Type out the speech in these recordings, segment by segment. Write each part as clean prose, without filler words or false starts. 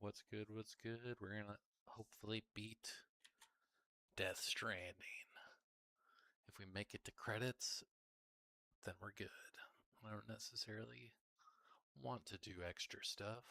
What's good? What's good? We're gonna hopefully beat Death Stranding. If we make it to credits, then we're good. I don't necessarily want to do extra stuff.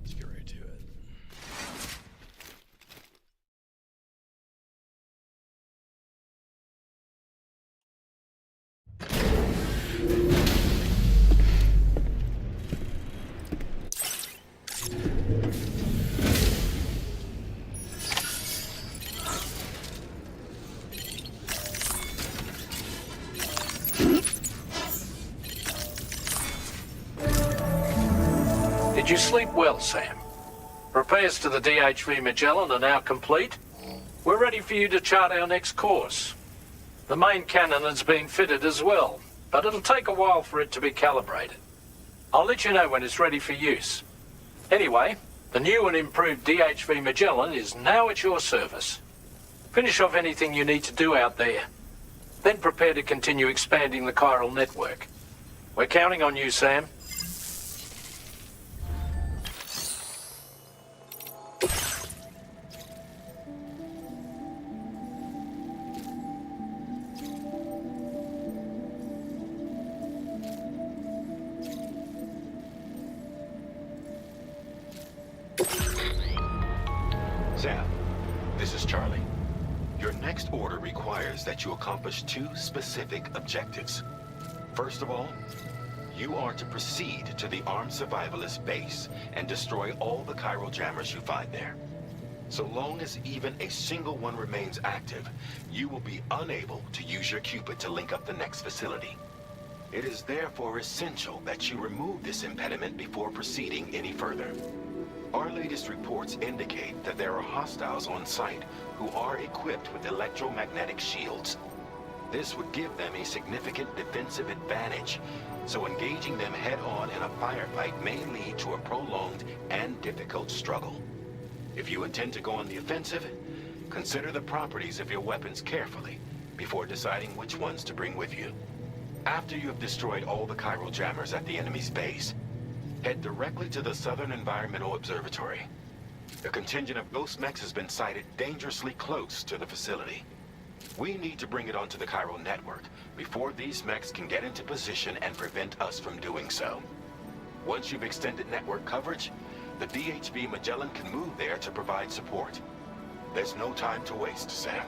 Let's get right to it. Did you sleep well, Sam? Repairs to the DHV Magellan are now complete. We're ready for you to chart our next course. The main cannon has been fitted as well, but it'll take a while for it to be calibrated. I'll let you know when it's ready for use. Anyway, the new and improved DHV Magellan is now at your service. Finish off anything you need to do out there. Then prepare to continue expanding the chiral network. We're counting on you, Sam. Sam, this is Charlie. Your next order requires that you accomplish two specific objectives. First of all, you are to proceed to the armed survivalist base and destroy all the chiral jammers you find there. So long as even a single one remains active, you will be unable to use your Cupid to link up the next facility. It is therefore essential that you remove this impediment before proceeding any further. Our latest reports indicate that there are hostiles on site who are equipped with electromagnetic shields. This would give them a significant defensive advantage, so engaging them head-on in a firefight may lead to a prolonged and difficult struggle. If you intend to go on the offensive, consider the properties of your weapons carefully before deciding which ones to bring with you. After you have destroyed all the chiral jammers at the enemy's base, head directly to the Southern Environmental Observatory. A contingent of ghost mechs has been sighted dangerously close to the facility. We need to bring it onto the chiral network before these mechs can get into position and prevent us from doing so. Once you've extended network coverage, the DHV Magellan can move there to provide support. There's no time to waste, Sam.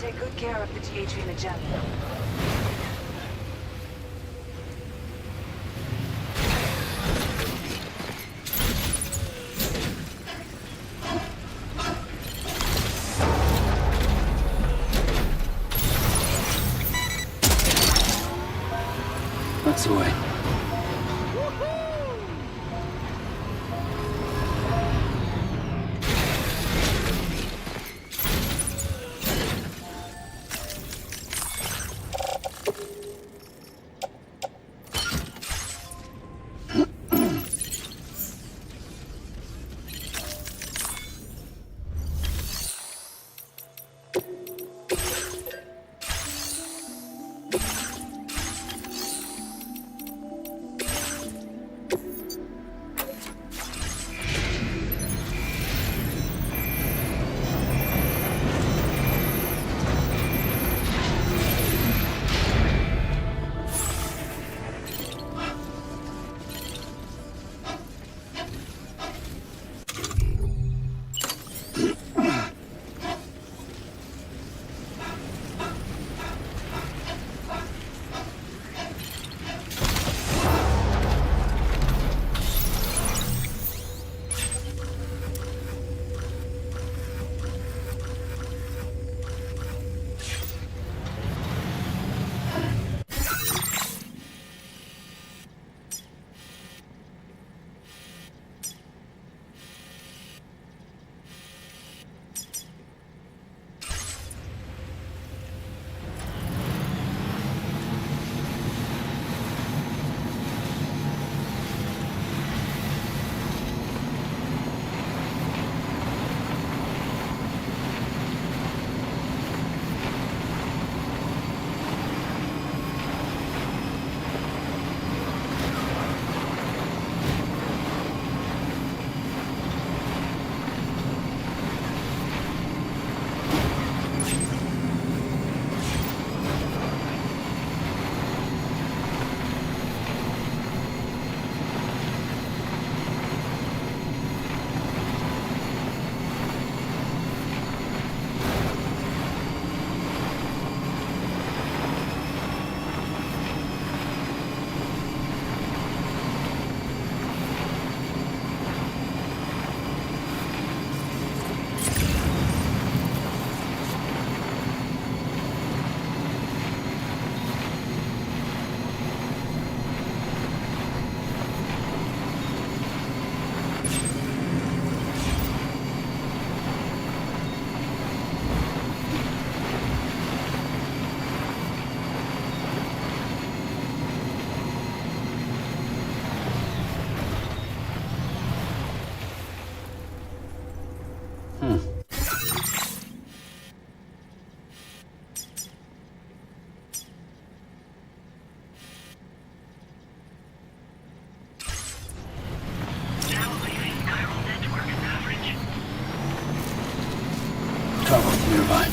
take good care of the DHV Magellan. That's the way. Trouble nearby.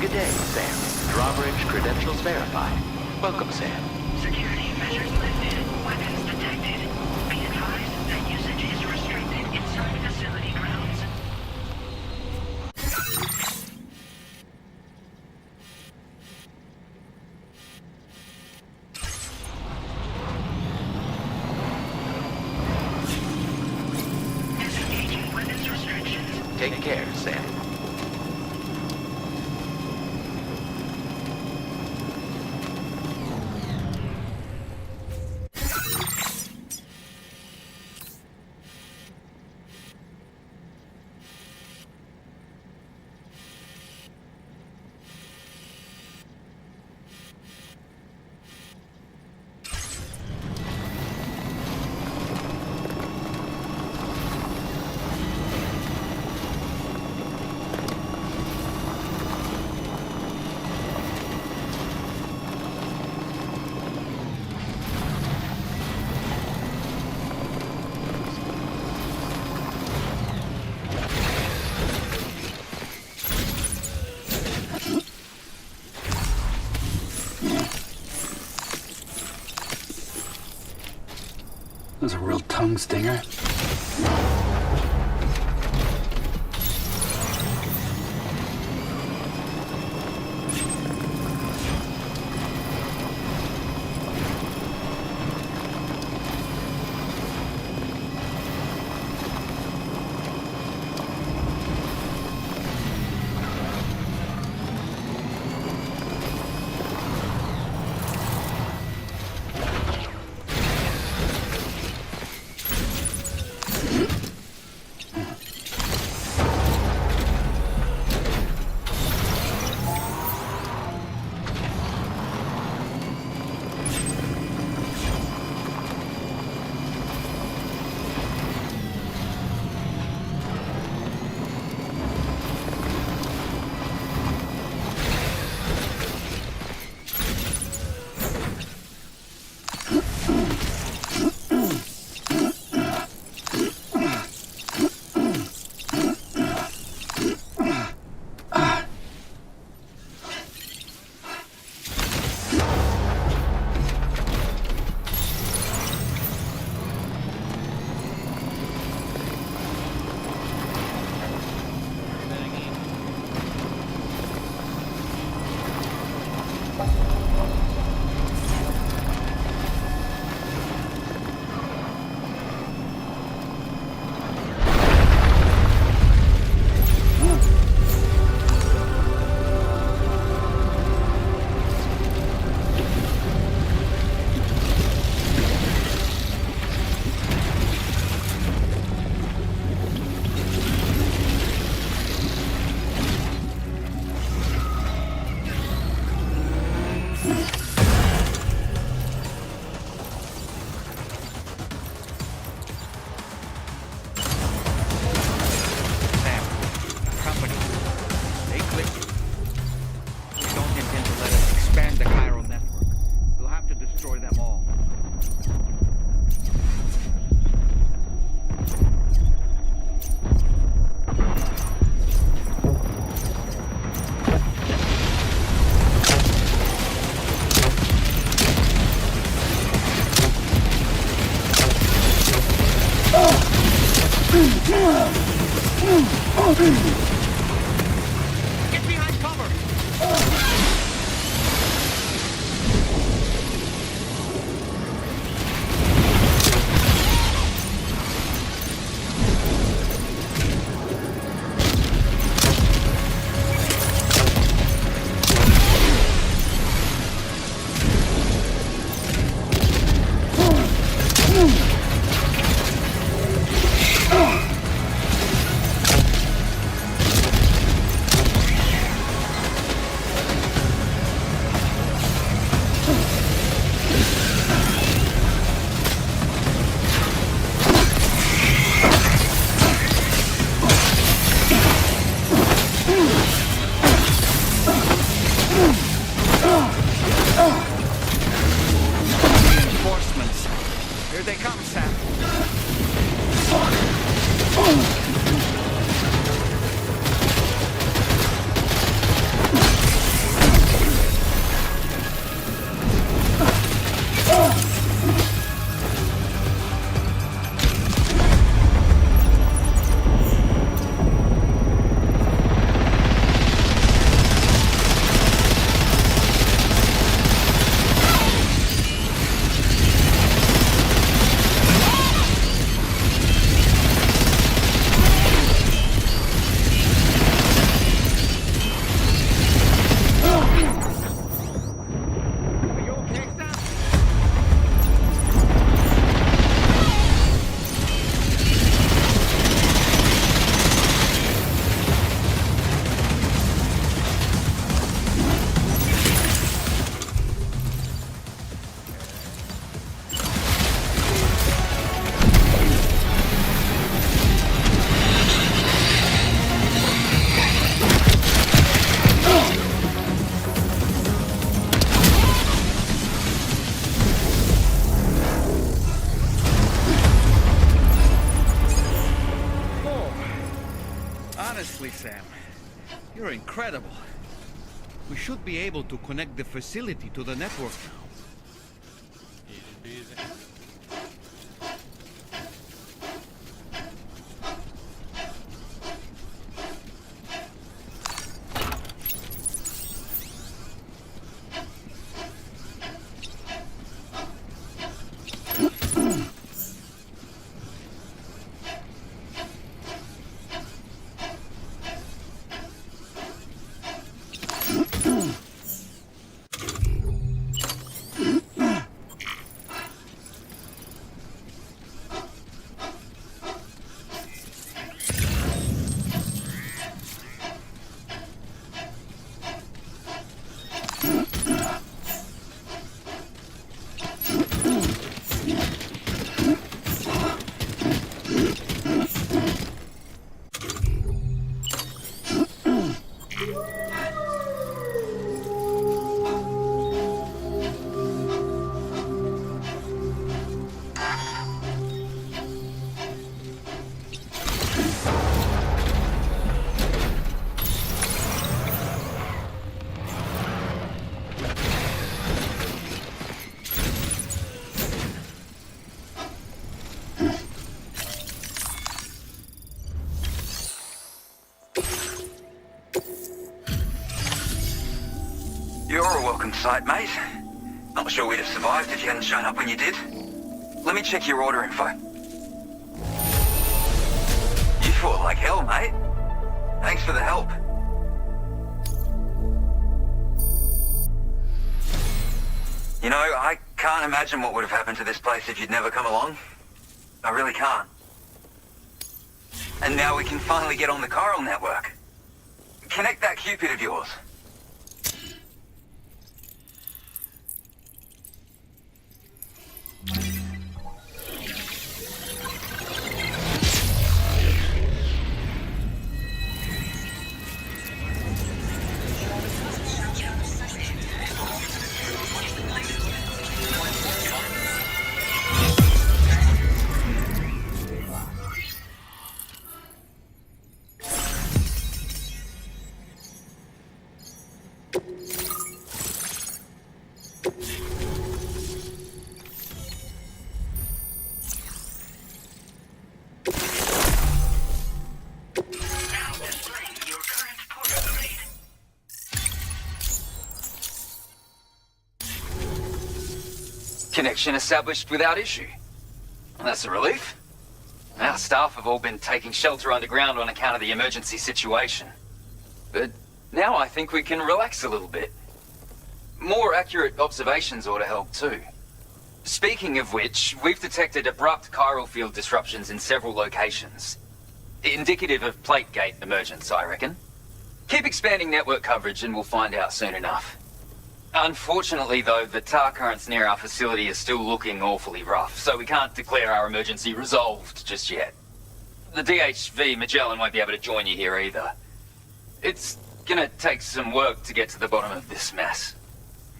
Good day, Sam. Drawbridge credentials verified. Welcome, Sam. Security measures lifted. Weapons detected. Be advised that usage is restricted inside facility grounds. Disengaging weapons restrictions. Take care, Sam. That was a real tongue stinger. Get behind cover! Honestly, Sam, you're incredible. We should be able to connect the facility to the network now. Easy peasy. You're a welcome sight, mate. Not sure we'd have survived if you hadn't shown up when you did. Let me check your order info. You fought like hell, mate. Thanks for the help. You know, I can't imagine what would have happened to this place if you'd never come along. I really can't. And now we can finally get on the chiral network. Connect that Cupid of yours. Now displaying your current port upgrade. Connection established without issue. That's a relief. Our staff have all been taking shelter underground on account of the emergency situation. But now I think we can relax a little bit. More accurate observations ought to help too. Speaking of which, we've detected abrupt chiral field disruptions in several locations. Indicative of plate gate emergence, I reckon. Keep expanding network coverage and we'll find out soon enough. Unfortunately, though, the tar currents near our facility are still looking awfully rough, so we can't declare our emergency resolved just yet. The DHV Magellan won't be able to join you here either. It's gonna take some work to get to the bottom of this mess.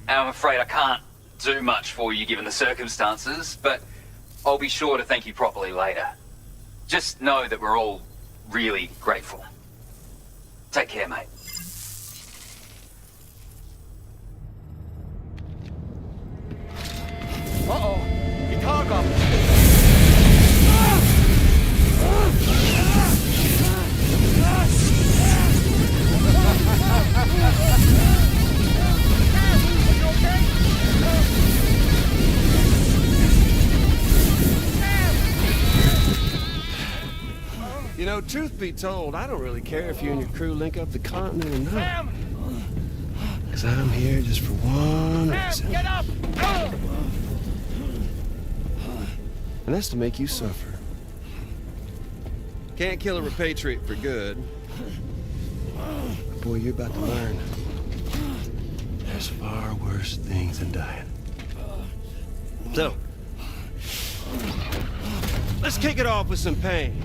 I'm afraid I can't do much for you given the circumstances, but I'll be sure to thank you properly later. Just know that we're all really grateful. Take care, mate. Uh-oh! Guitar up! You know, truth be told, I don't really care if you and your crew link up the continent or not. Because I'm here just for one reason. Get up! And that's to make you suffer. Can't kill a repatriate for good. But boy, you're about to learn. There's far worse things than dying. So, let's kick it off with some pain.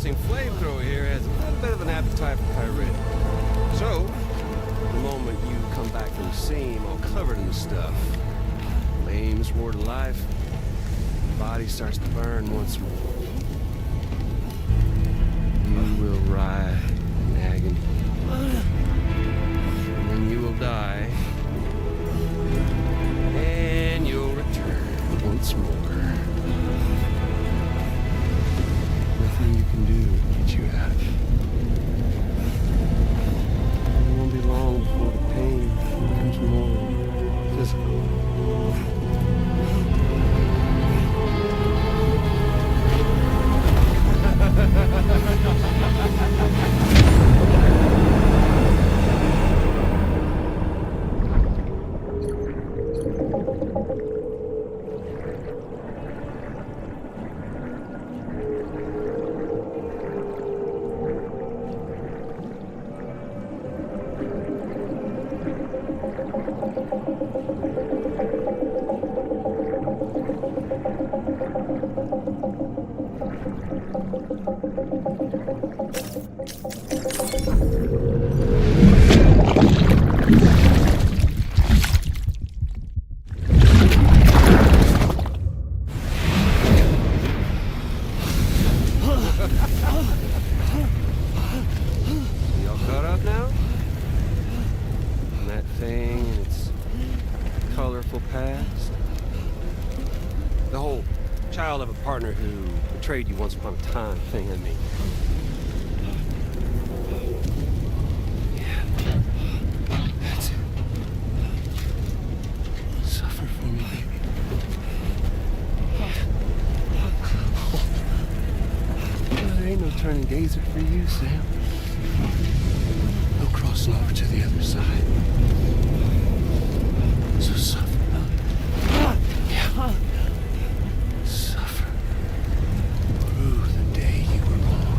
piercing flamethrower here has a little bit of an appetite for pyretic. So, the moment you come back from the scene all covered in the stuff, flames roar to life, the body starts to burn once more. You will writhe in agony. And then you will die. And you'll return once more. Nothing you can do to get you out of it. It won't be long before the pain becomes more physical. Y'all caught up now? On that thing and its colorful past? The whole child of a partner who betrayed you once upon a time thing, I mean. Yeah. That's it. Suffer for me, baby. There ain't no turning gazer for you, Sam. No crossing over to the other side. So suffer, Billy. Yeah. Suffer through the day you were born.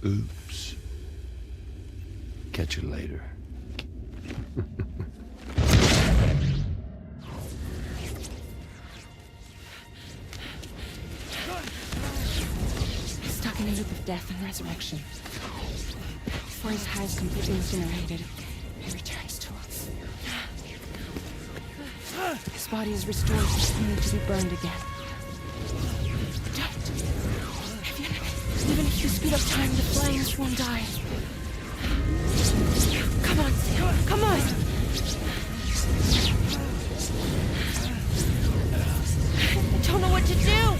Oops. Catch you later. He's stuck in a loop of death and resurrection. Before his high is completely incinerated, he returns to us. His body is restored, only to be burned again. Don't. Even if you speed up time, the flames won't die. Come on, Sam. Come on. I don't know what to do.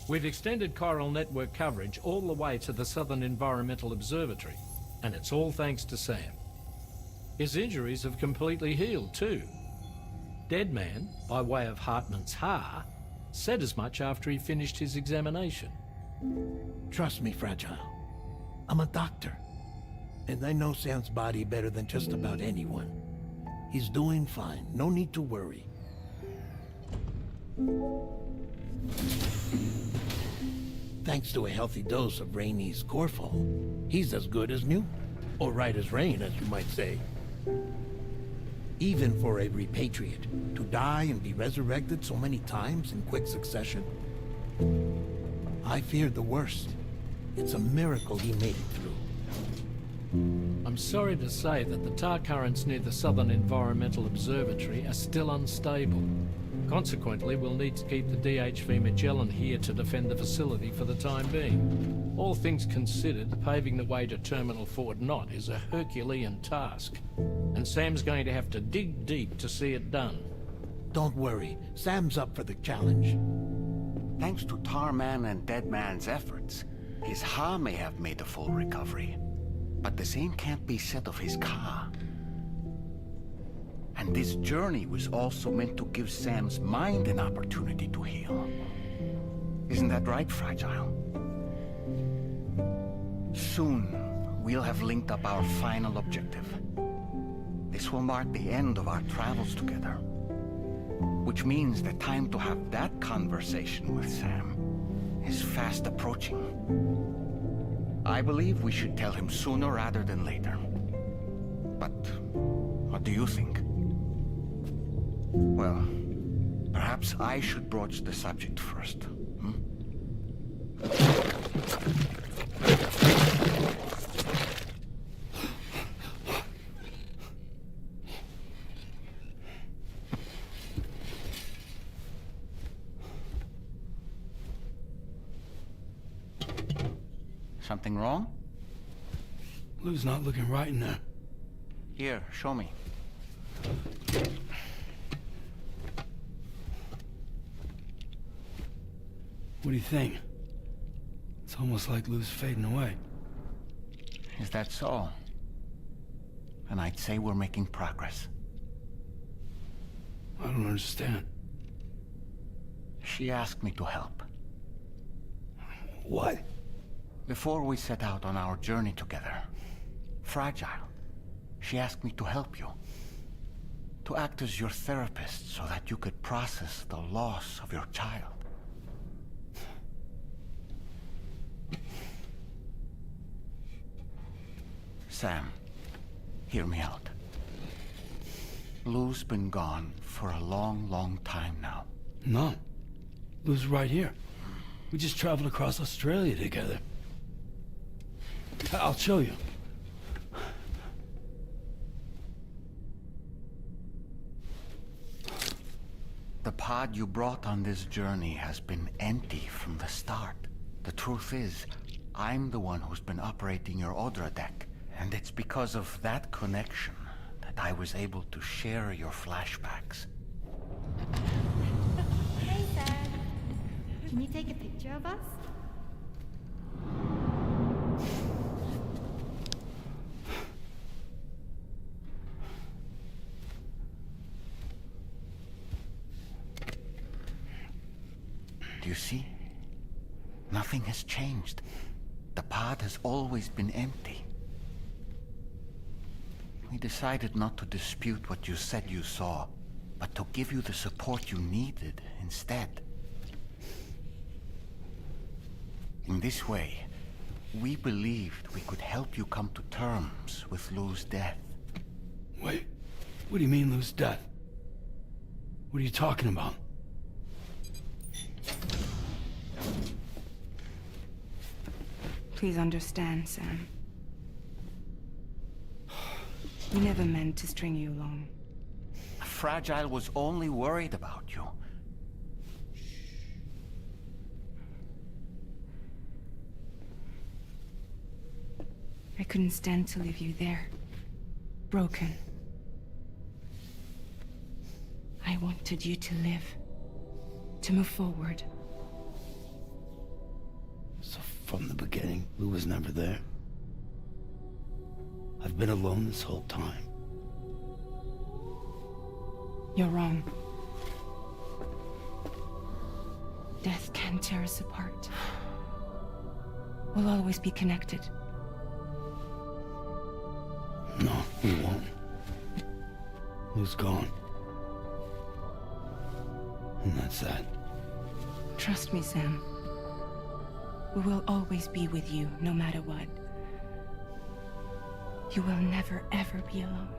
We've extended chiral network coverage all the way to the Southern Environmental Observatory, and it's all thanks to Sam. His injuries have completely healed too. Deadman, by way of Hartman's Ha, said as much after he finished his examination. Trust me, Fragile. I'm a doctor, and I know Sam's body better than just about anyone. He's doing fine. No need to worry. Thanks to a healthy dose of Rainey's Corfol, he's as good as new. Or right as rain, as you might say. Even for a repatriate, to die and be resurrected so many times in quick succession. I feared the worst. It's a miracle he made it through. I'm sorry to say that the tar currents near the Southern Environmental Observatory are still unstable. Consequently, we'll need to keep the DHV Magellan here to defend the facility for the time being. All things considered, paving the way to Terminal Fort Knott is a Herculean task, and Sam's going to have to dig deep to see it done. Don't worry, Sam's up for the challenge. Thanks to Tarman and Deadman's efforts, his Ha may have made a full recovery. But the same can't be said of his Ka. And this journey was also meant to give Sam's mind an opportunity to heal. Isn't that right, Fragile? Soon, we'll have linked up our final objective. This will mark the end of our travels together. Which means the time to have that conversation with Sam is fast approaching. I believe we should tell him sooner rather than later. But what do you think? Well, perhaps I should broach the subject first. Something wrong? Lou's not looking right in there. Here, show me. What do you think? It's almost like Lou's fading away. Is that so? And I'd say we're making progress. I don't understand. She asked me to help. What? Before we set out on our journey together, Fragile, she asked me to help you. To act as your therapist so that you could process the loss of your child. Sam, hear me out. Lou's been gone for a long, long time now. No. Lou's right here. We just traveled across Australia together. I'll show you. The pod you brought on this journey has been empty from the start. The truth is, I'm the one who's been operating your Odra deck, and it's because of that connection that I was able to share your flashbacks. Hey, Sam. Can you take a picture of us? Do you see? Nothing has changed. The pod has always been empty. We decided not to dispute what you said you saw, but to give you the support you needed instead. In this way, we believed we could help you come to terms with Lou's death. Wait, what do you mean Lou's death? What are you talking about? Please understand, Sam. We never meant to string you along. Fragile was only worried about you. I couldn't stand to leave you there. Broken. I wanted you to live. To move forward. So from the beginning, Lou was never there. I've been alone this whole time. You're wrong. Death can tear us apart. We'll always be connected. No, we won't. Lou's gone. And that's that. Trust me, Sam. We will always be with you, no matter what. You will never, ever be alone.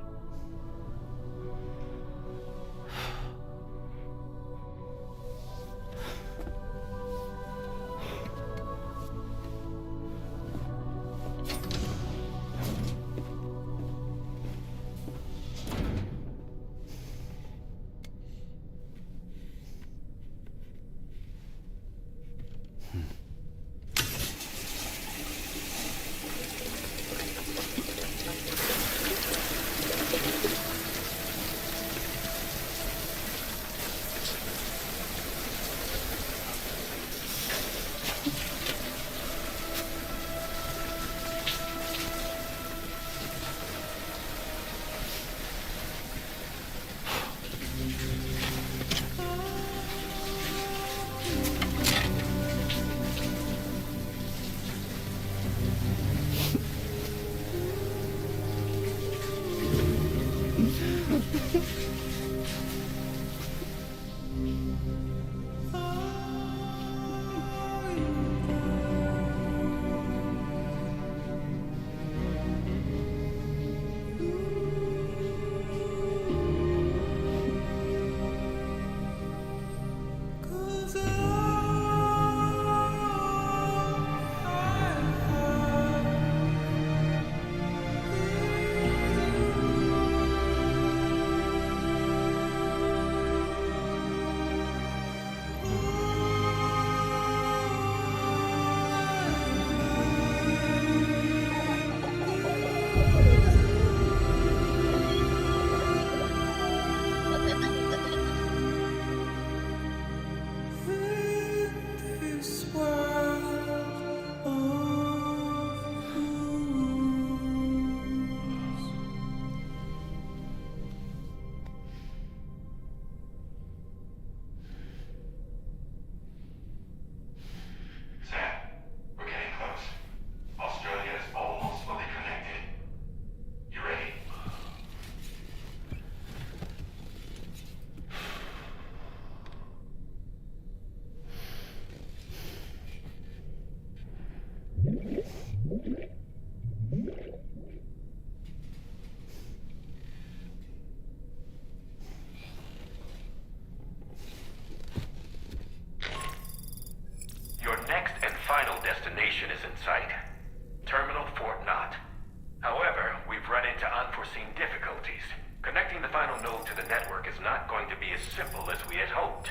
download to the network is not going to be as simple as we had hoped.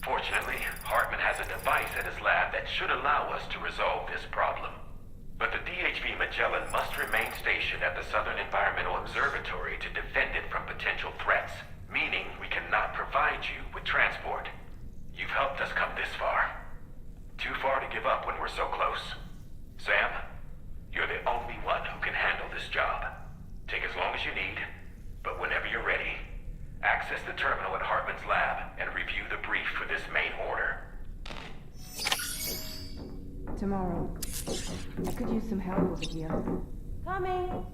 Fortunately, Hartman has a device at his lab that should allow us to resolve this problem. But the DHV Magellan must remain stationed at the Southern Environmental Observatory to defend it from potential threats, meaning we cannot provide you with transport. You've helped us come this far. Too far to give up when we're so close. Sam, you're the only one who can handle this job. Take as long as you need, but whenever you're ready, access the terminal at Hartman's lab and review the brief for this main order. Tomorrow. I could use some help over here. Coming!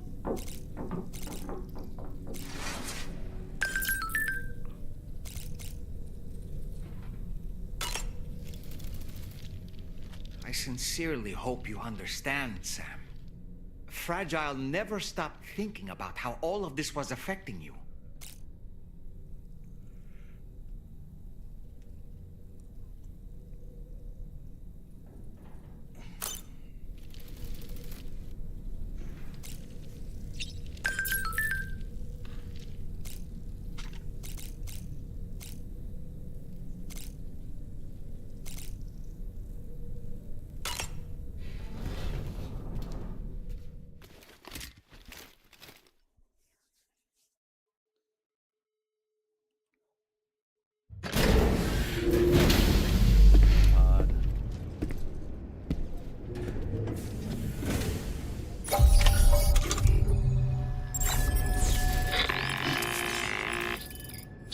I sincerely hope you understand, Sam. Fragile never stopped thinking about how all of this was affecting you.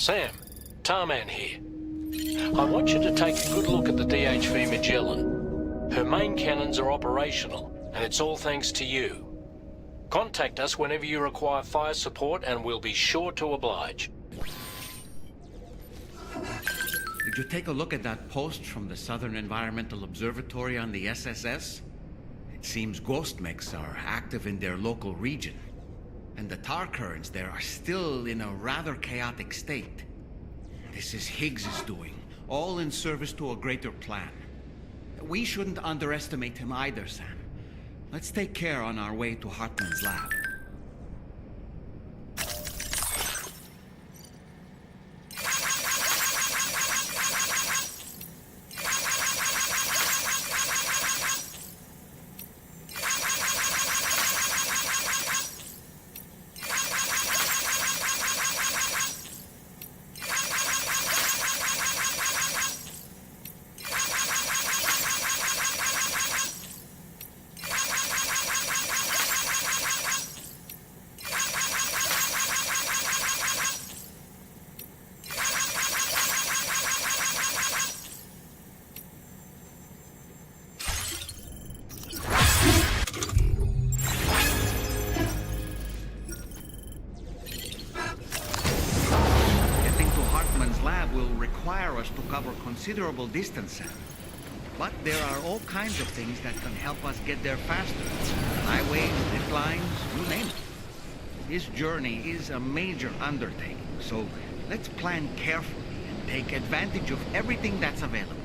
Sam, Tarman here. I want you to take a good look at the DHV Magellan. Her main cannons are operational, and it's all thanks to you. Contact us whenever you require fire support, and we'll be sure to oblige. Did you take a look at that post from the Southern Environmental Observatory on the SSS? It seems ghost mechs are active in their local region, and the tar currents there are still in a rather chaotic state. This is Higgs's doing, all in service to a greater plan. We shouldn't underestimate him either, Sam. Let's take care on our way to Hartman's lab. To cover considerable distance, Sam. But there are all kinds of things that can help us get there faster. Highways, zip lines, you name it. This journey is a major undertaking, so let's plan carefully and take advantage of everything that's available.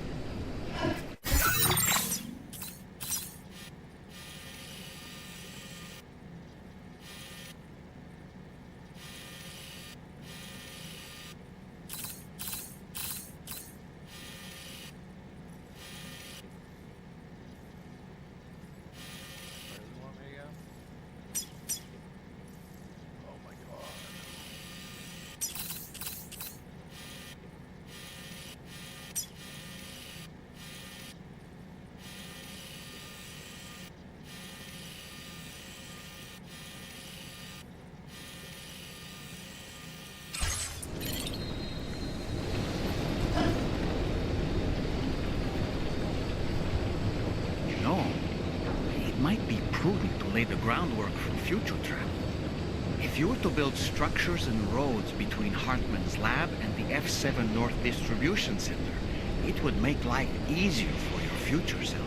Prudent to lay the groundwork for future travel. If you were to build structures and roads between Hartman's lab and the F7 North Distribution Center, it would make life easier for your future self.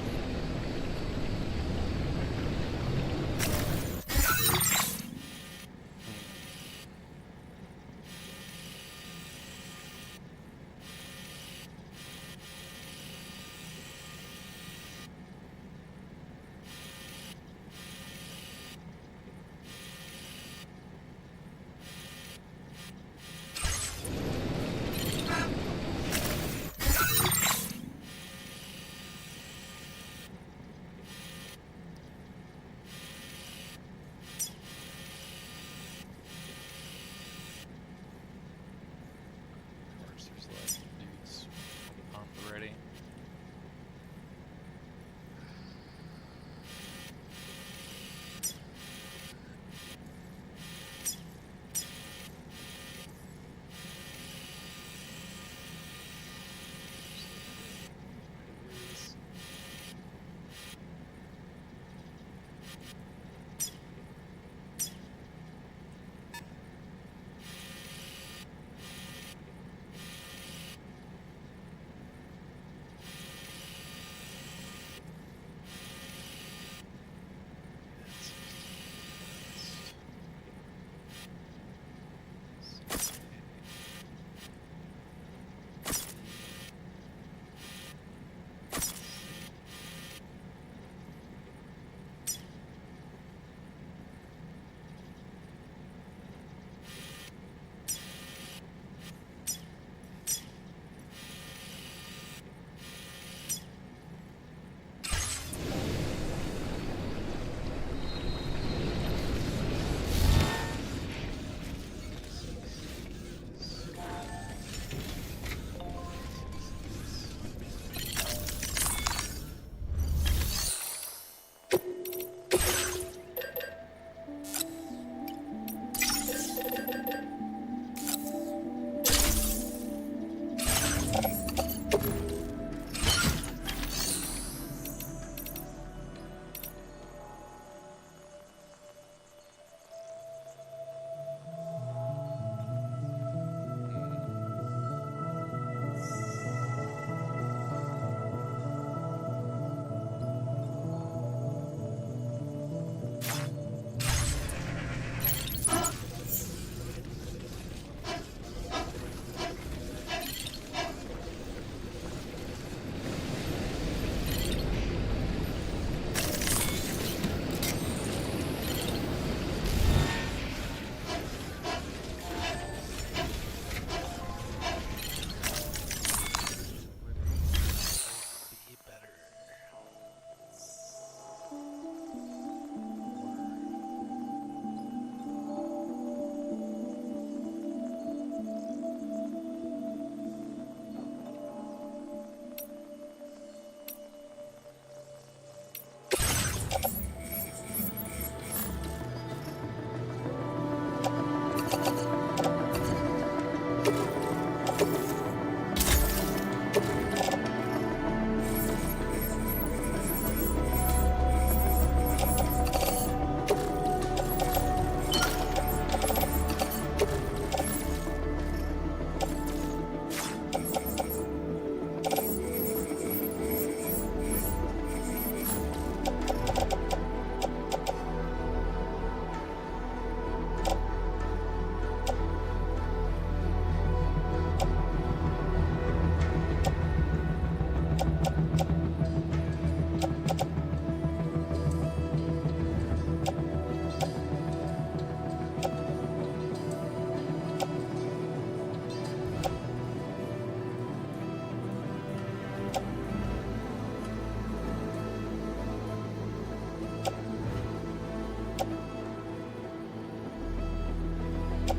Good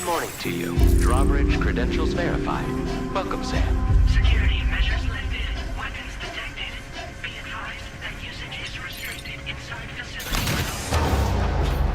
morning to you. Drawbridge credentials verified. Welcome, Sam. Security measures lifted. Weapons detected. Be advised that usage is restricted inside facility grounds.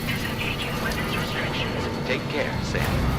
Disengaging weapons restrictions. Take care, Sam.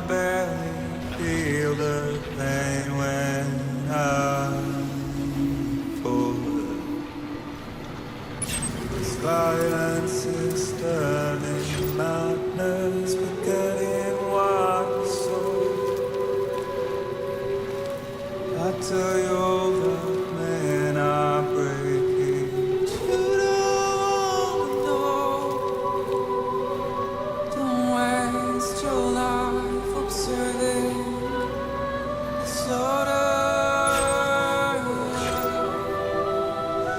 I barely feel the pain when I'm full. This violence is turning madness, forgetting what you saw. I tell you all the men are breaking. You don't know. Don't waste your life observing the slaughter.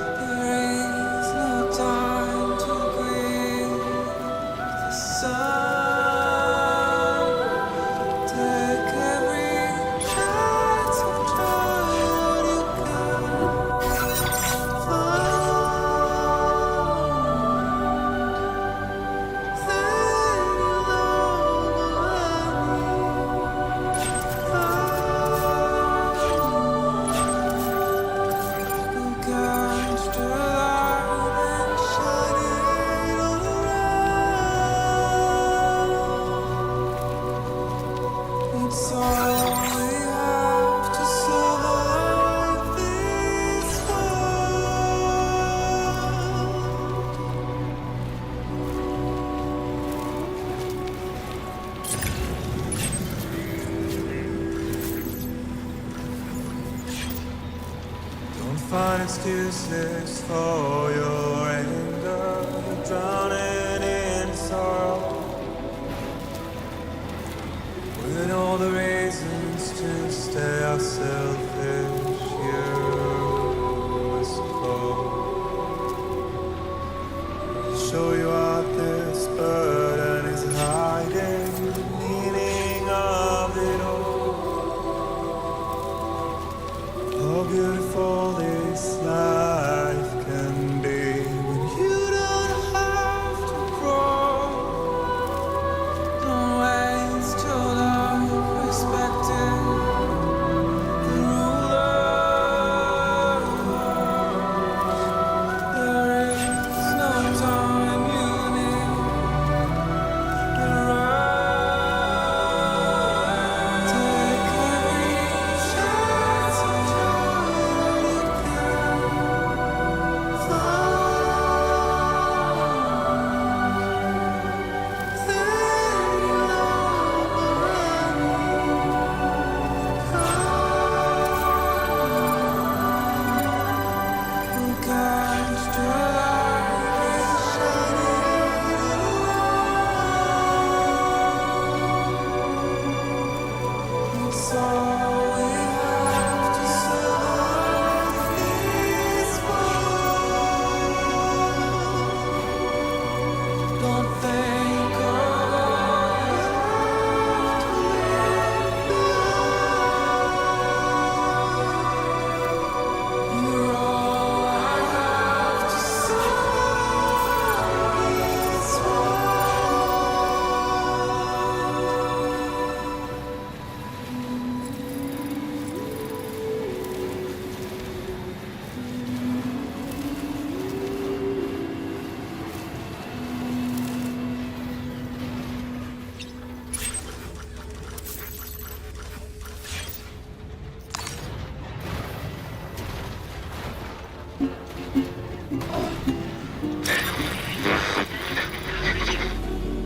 There is no time to grieve the sun. Take every chance of joy you can find. It's all we have to survive this Don't find excuses for your anger, drowning in sorrow. With all the reasons to stay unselfish, you must go. Show you what this burden is hiding, the meaning of it all. How beautiful this life can be when you don't have to grow. Don't waste your life respecting the rulers. There is no time you need to run. Take every chance of joy you can find. It's all we have to survive this world. Don't think of you're all I have to survive this world.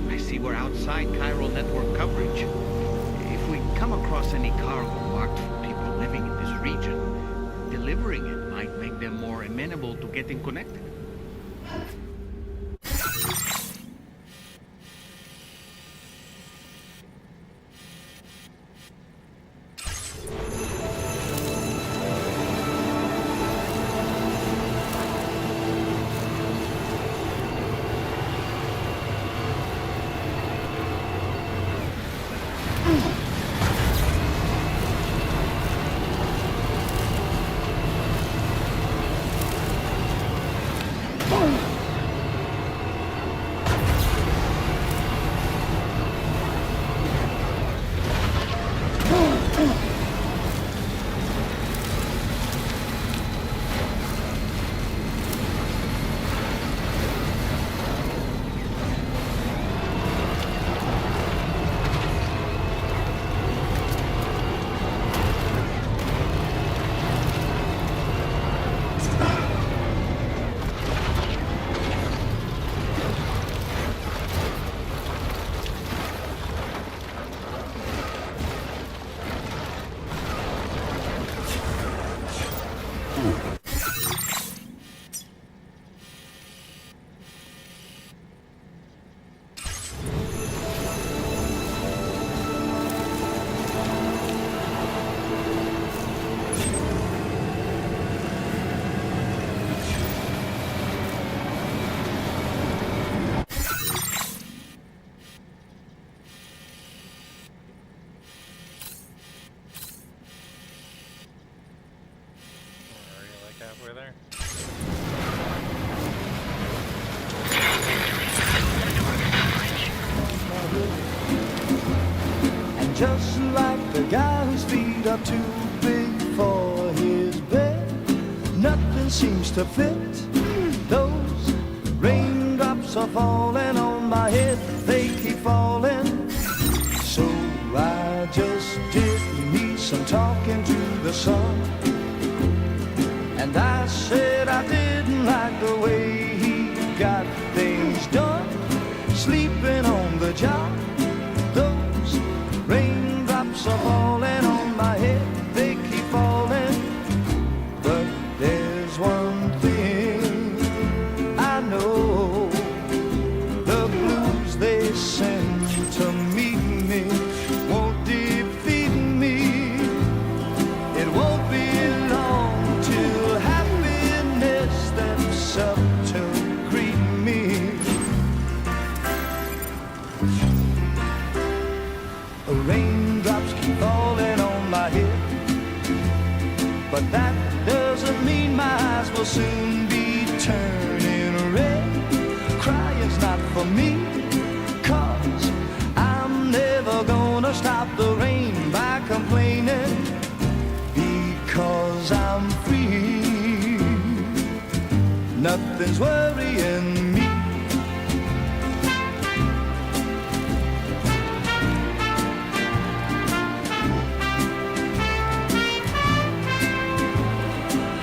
I see we're outside chiral network coverage. If we come across any cargo marked for people living in this region, delivering it might make them more amenable to getting connected. just like the guy whose feet are too big for his bed. Nothing seems to fit. Those raindrops are falling on my head, they keep falling. So I just did me some talking to the sun, and I said I didn't like the way he got things done, sleeping on the job. Those raindrops are falling on my head, they keep falling. But there's one thing I know, the blues they send to meet me won't defeat me. It won't be long till happiness steps up to greet me. Raindrops keep falling on my head, but that doesn't mean my eyes will soon be turning red. Crying's not for me, 'cause I'm never gonna stop the rain by complaining, because I'm free. Nothing's worrying me.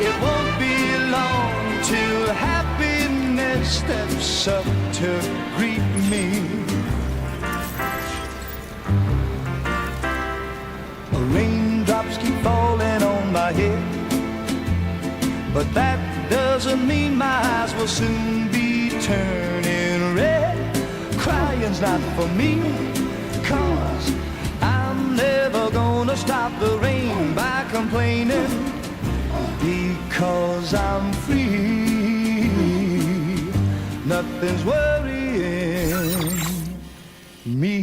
It won't be long till happiness steps up to greet me. Raindrops keep falling on my head, but that doesn't mean my eyes will soon be turning red. Crying's not for me, 'cause I'm never gonna stop the rain by complaining, because I'm free. Nothing's worrying me.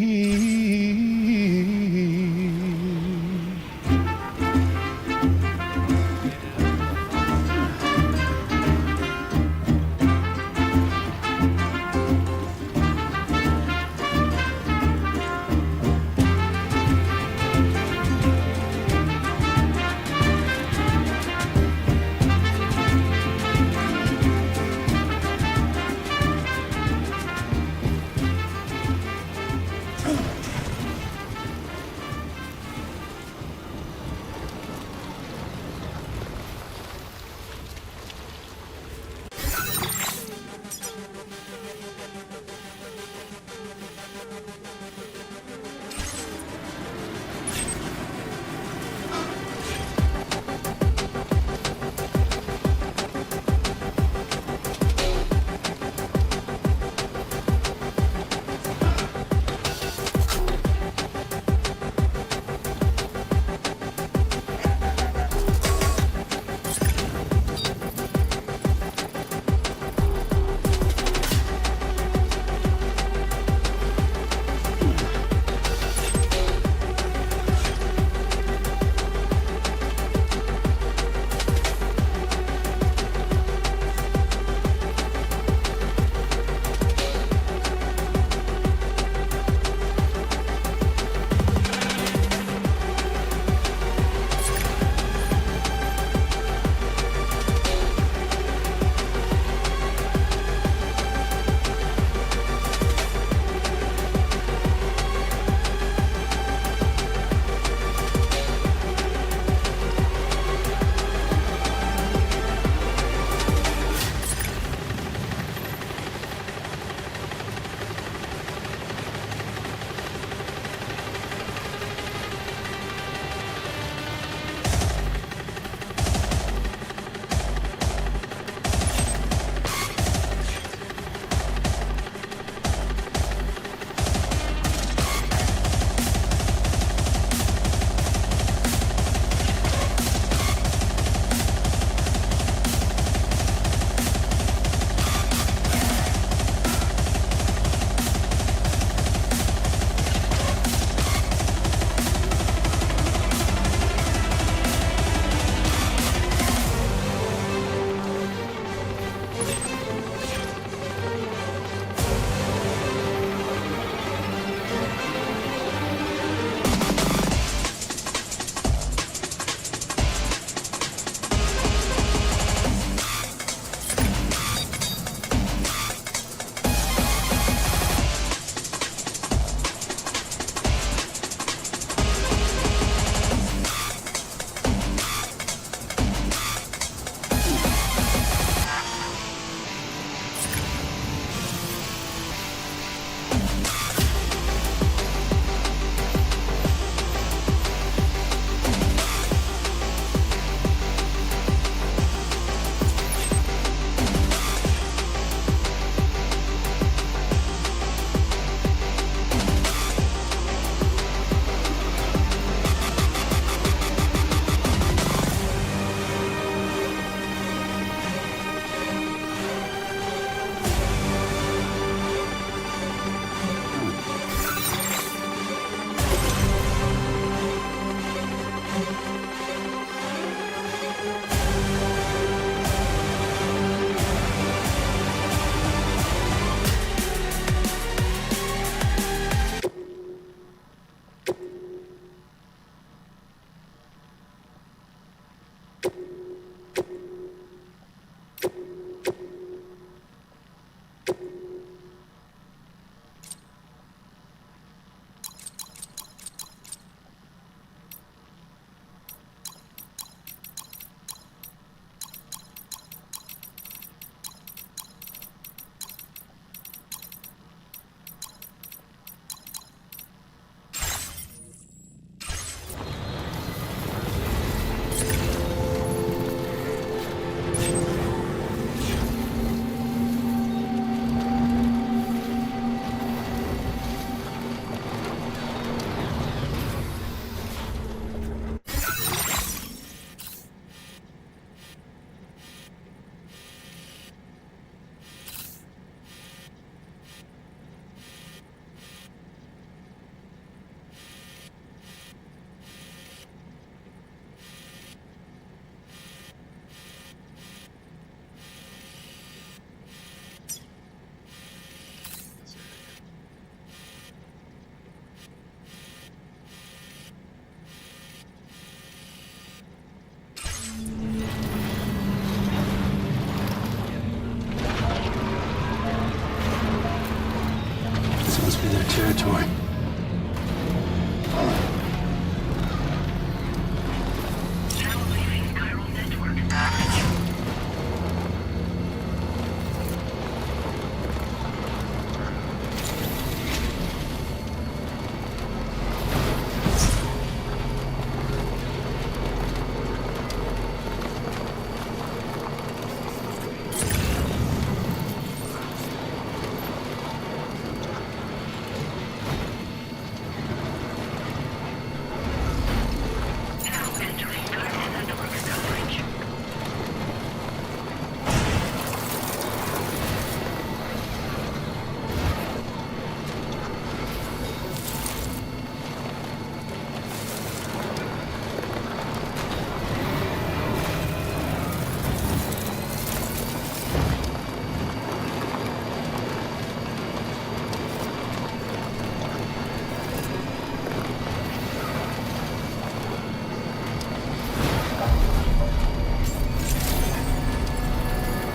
Must be their territory.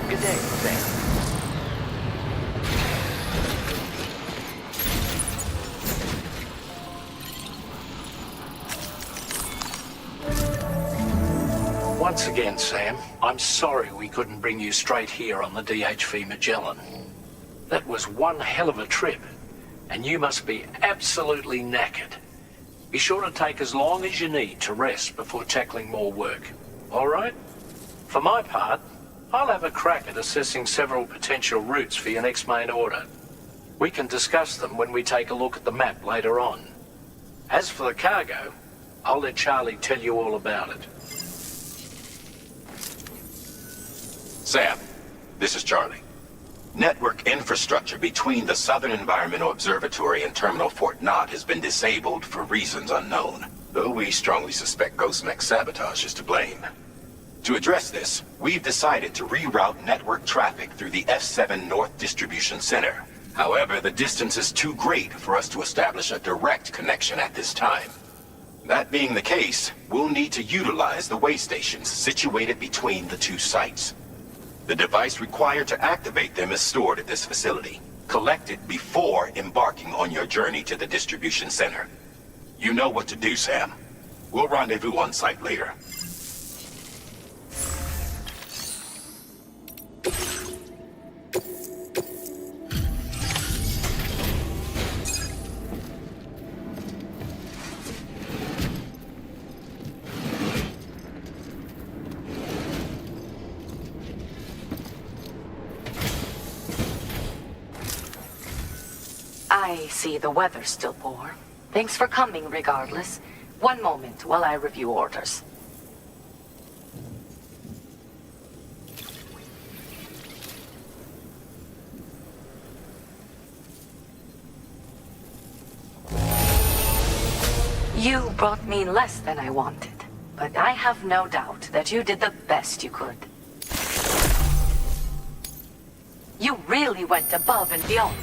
Good day, Sam. Once again, Sam, I'm sorry we couldn't bring you straight here on the DHV Magellan. That was one hell of a trip, and you must be absolutely knackered. Be sure to take as long as you need to rest before tackling more work. All right? For my part, I'll have a crack at assessing several potential routes for your next main order. We can discuss them when we take a look at the map later on. As for the cargo, I'll let Charlie tell you all about it. Sam, this is Charlie. Network infrastructure between the Southern Environmental Observatory and Terminal Fort Knott has been disabled for reasons unknown, though we strongly suspect Ghostmech's sabotage is to blame. To address this, we've decided to reroute network traffic through the F7 North Distribution Center. However, the distance is too great for us to establish a direct connection at this time. That being the case, we'll need to utilize the way stations situated between the two sites. The device required to activate them is stored at this facility. Collect it before embarking on your journey to the distribution center. You know what to do, Sam. We'll rendezvous on site later. I see the weather's still poor. Thanks for coming regardless. One moment while I review orders. You brought me less than I wanted, but I have no doubt that you did the best you could. You really went above and beyond.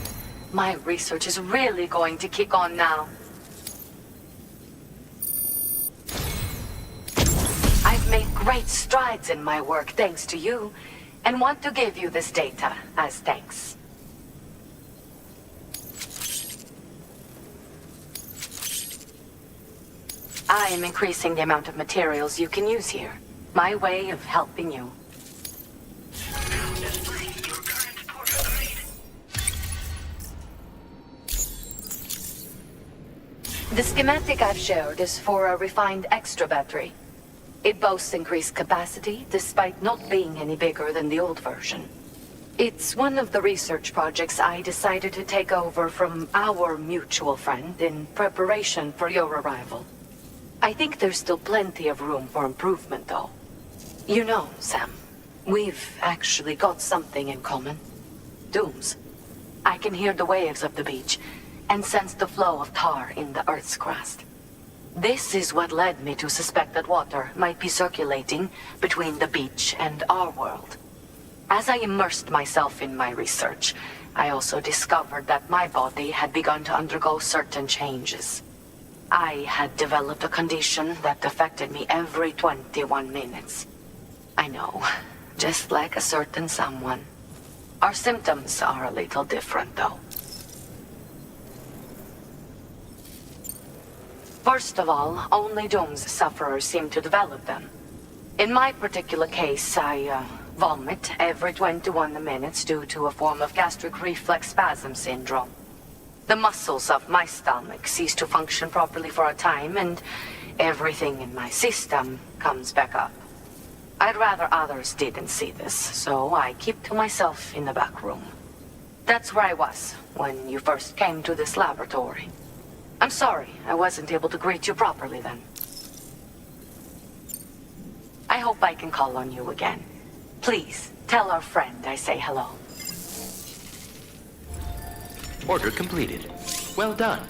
My research is really going to kick on now. I've made great strides in my work thanks to you, and want to give you this data as thanks. I am increasing the amount of materials you can use here. My way of helping you. The schematic I've shared is for a refined extra battery. It boasts increased capacity, despite not being any bigger than the old version. It's one of the research projects I decided to take over from our mutual friend in preparation for your arrival. I think there's still plenty of room for improvement, though. You know, Sam, we've actually got something in common. Dooms. I can hear the waves of the beach, and sense the flow of tar in the Earth's crust. This is what led me to suspect that water might be circulating between the beach and our world. As I immersed myself in my research, I also discovered that my body had begun to undergo certain changes. I had developed a condition that affected me every 21 minutes. I know, just like a certain someone. Our symptoms are a little different, though. First of all, only Doom's sufferers seem to develop them. In my particular case, I vomit every 21 minutes due to a form of gastric reflex spasm syndrome. The muscles of my stomach cease to function properly for a time, and everything in my system comes back up. I'd rather others didn't see this, so I keep to myself in the back room. That's where I was when you first came to this laboratory. I'm sorry I wasn't able to greet you properly then. I hope I can call on you again. Please, tell our friend I say hello. Order completed. Well done.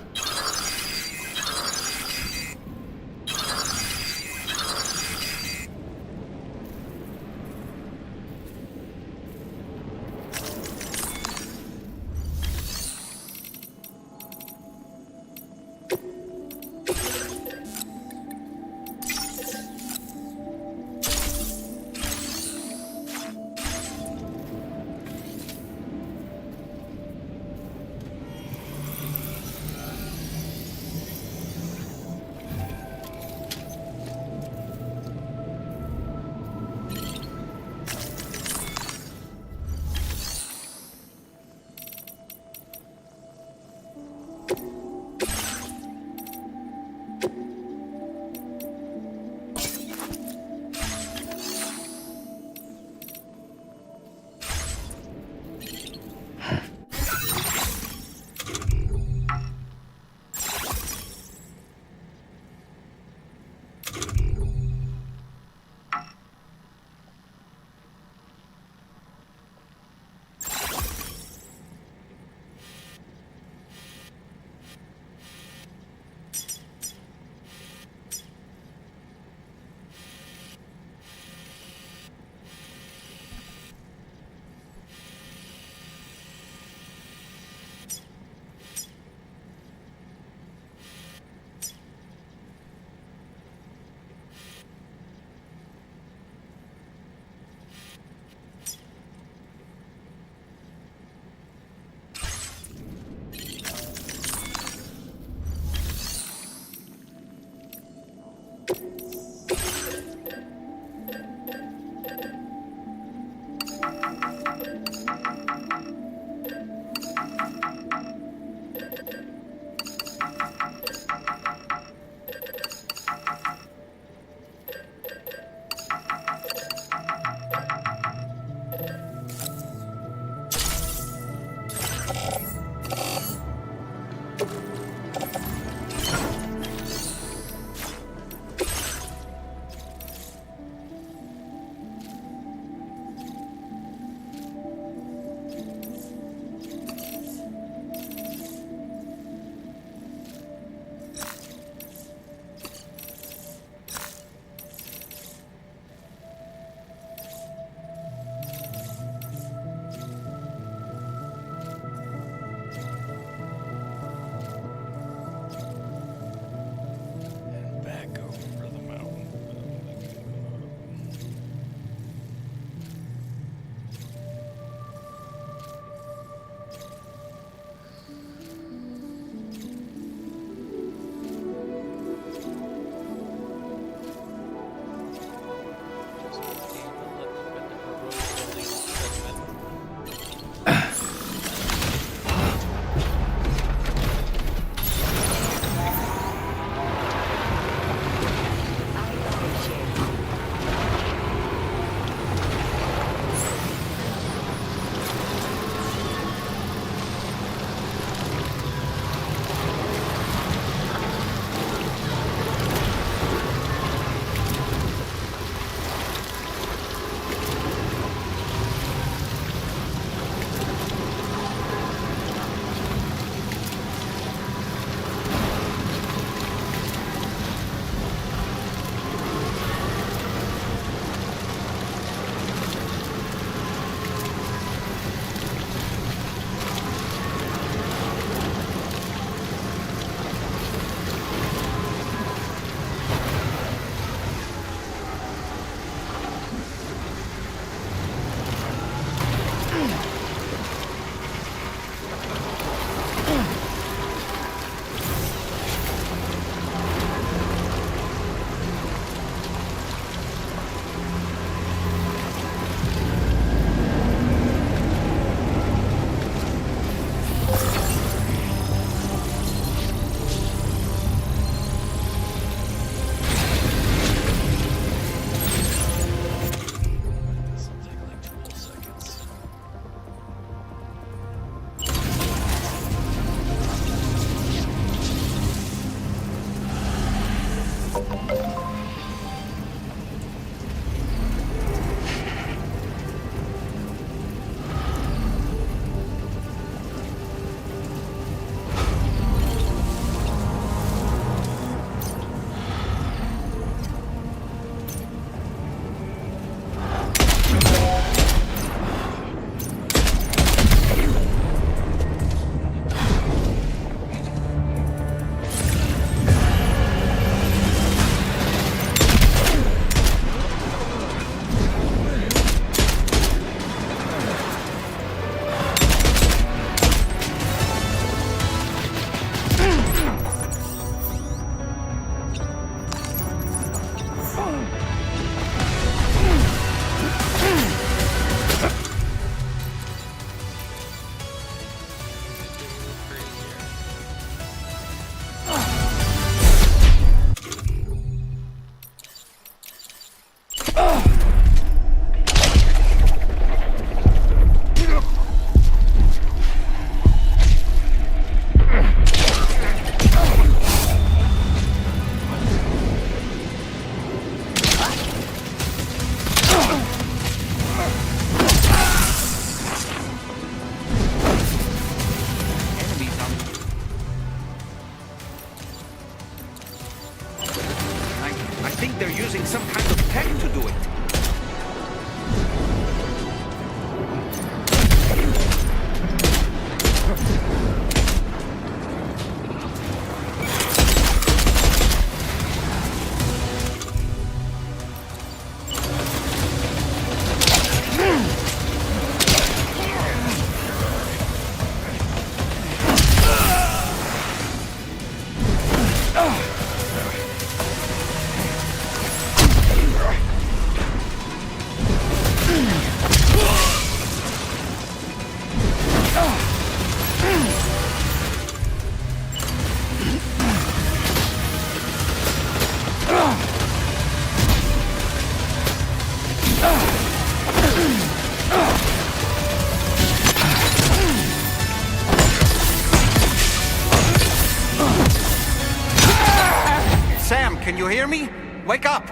Can you hear me? Wake up!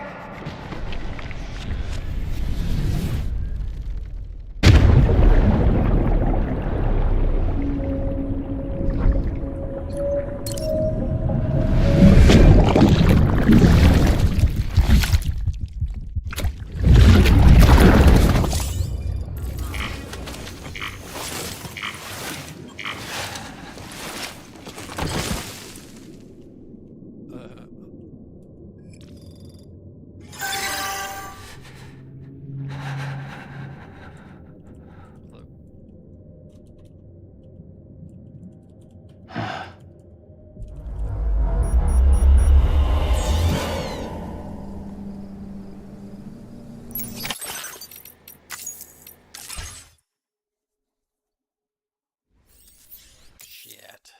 Shit.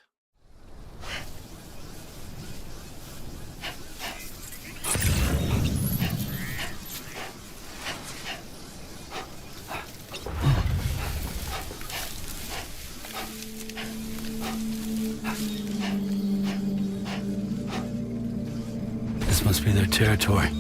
This must be their territory.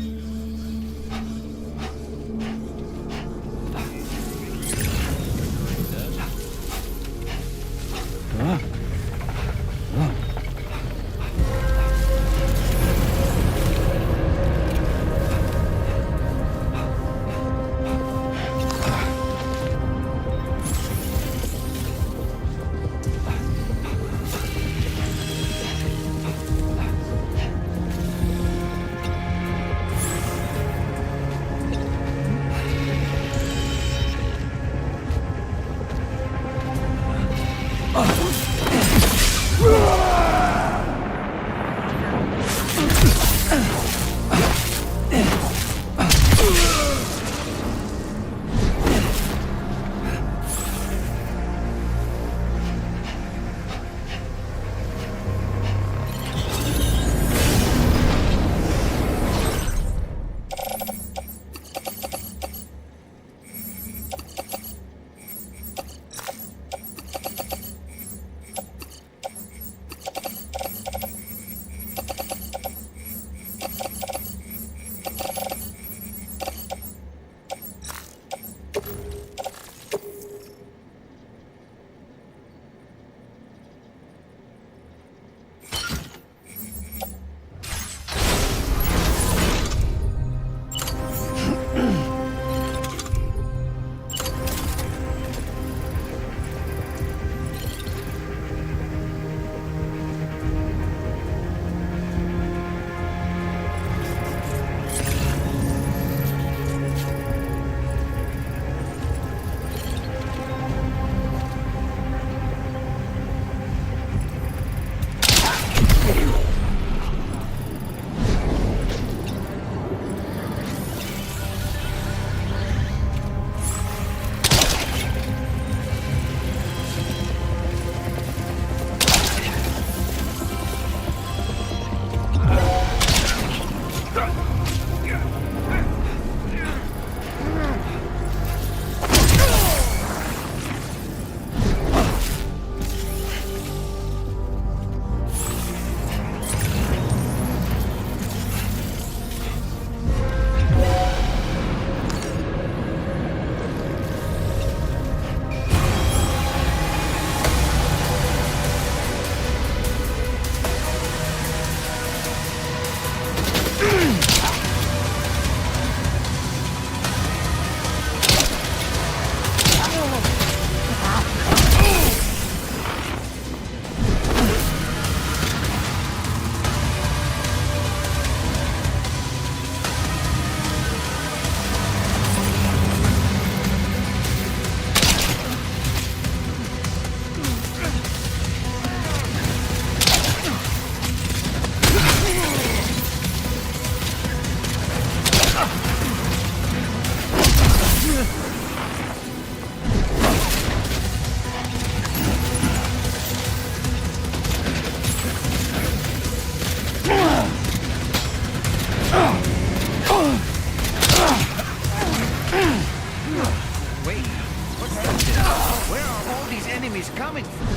coming from?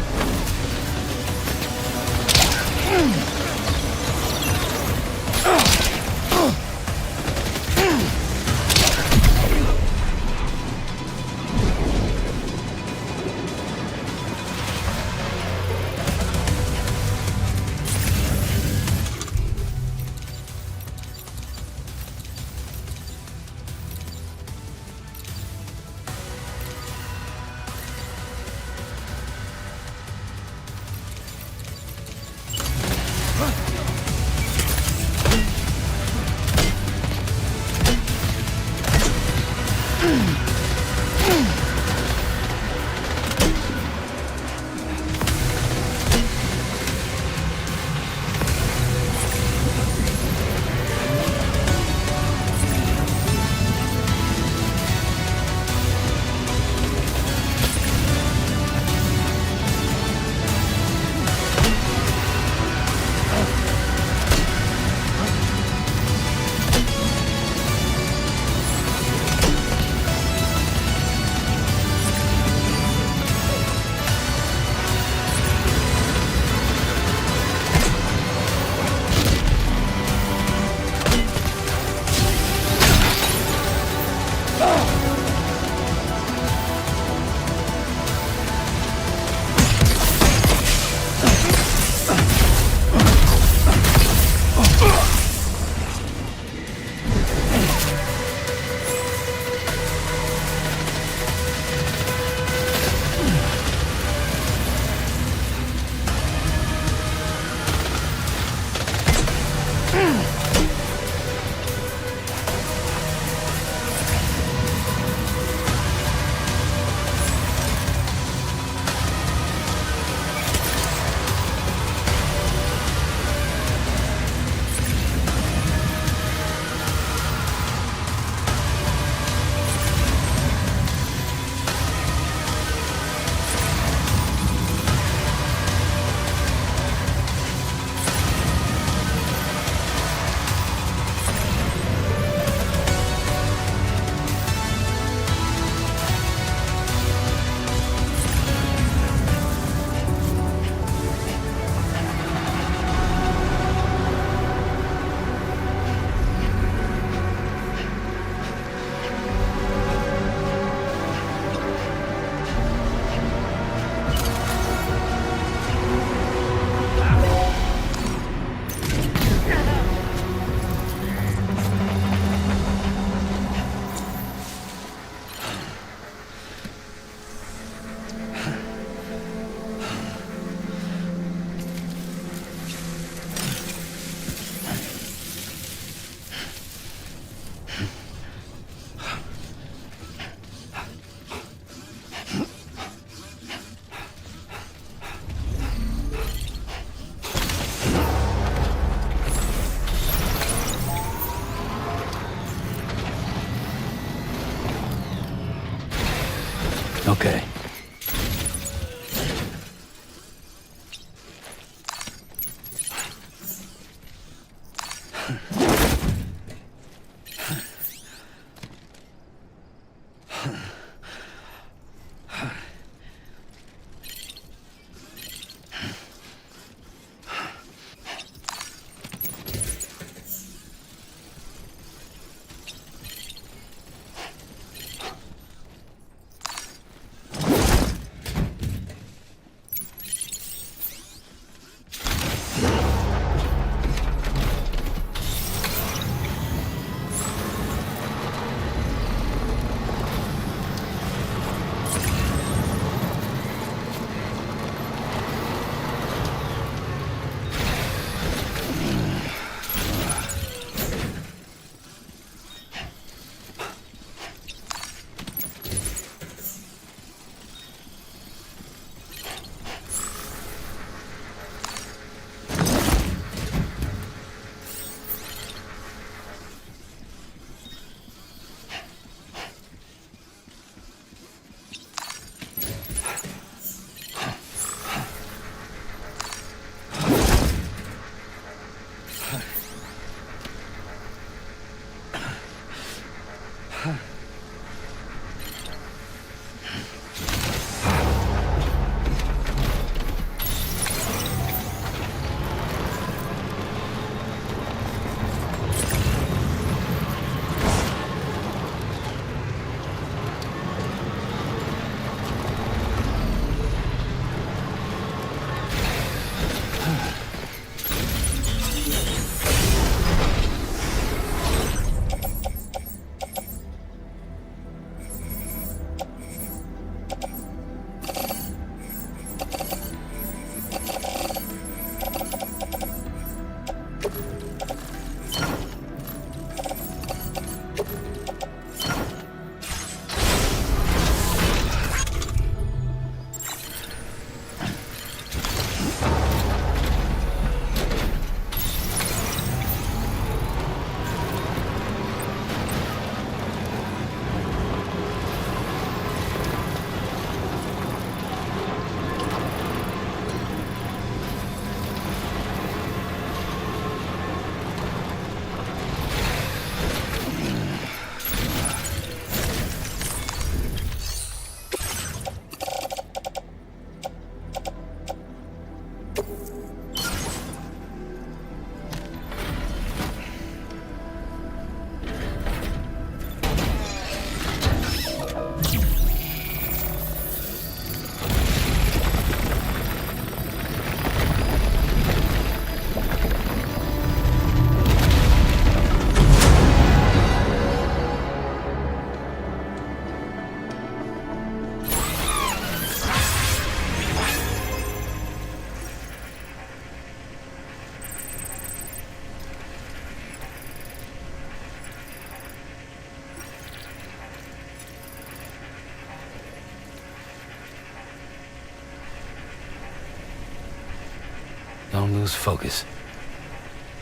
Don't lose focus.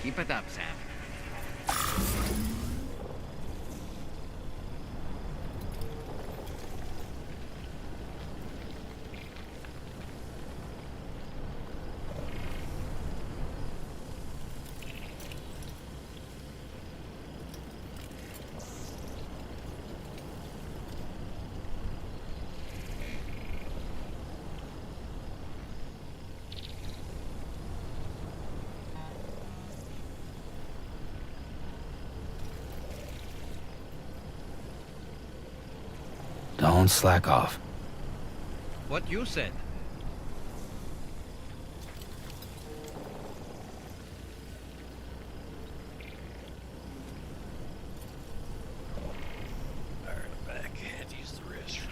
Keep it up, Sam. Don't slack off. What you said. Alright, I'm back. Had to use the restroom.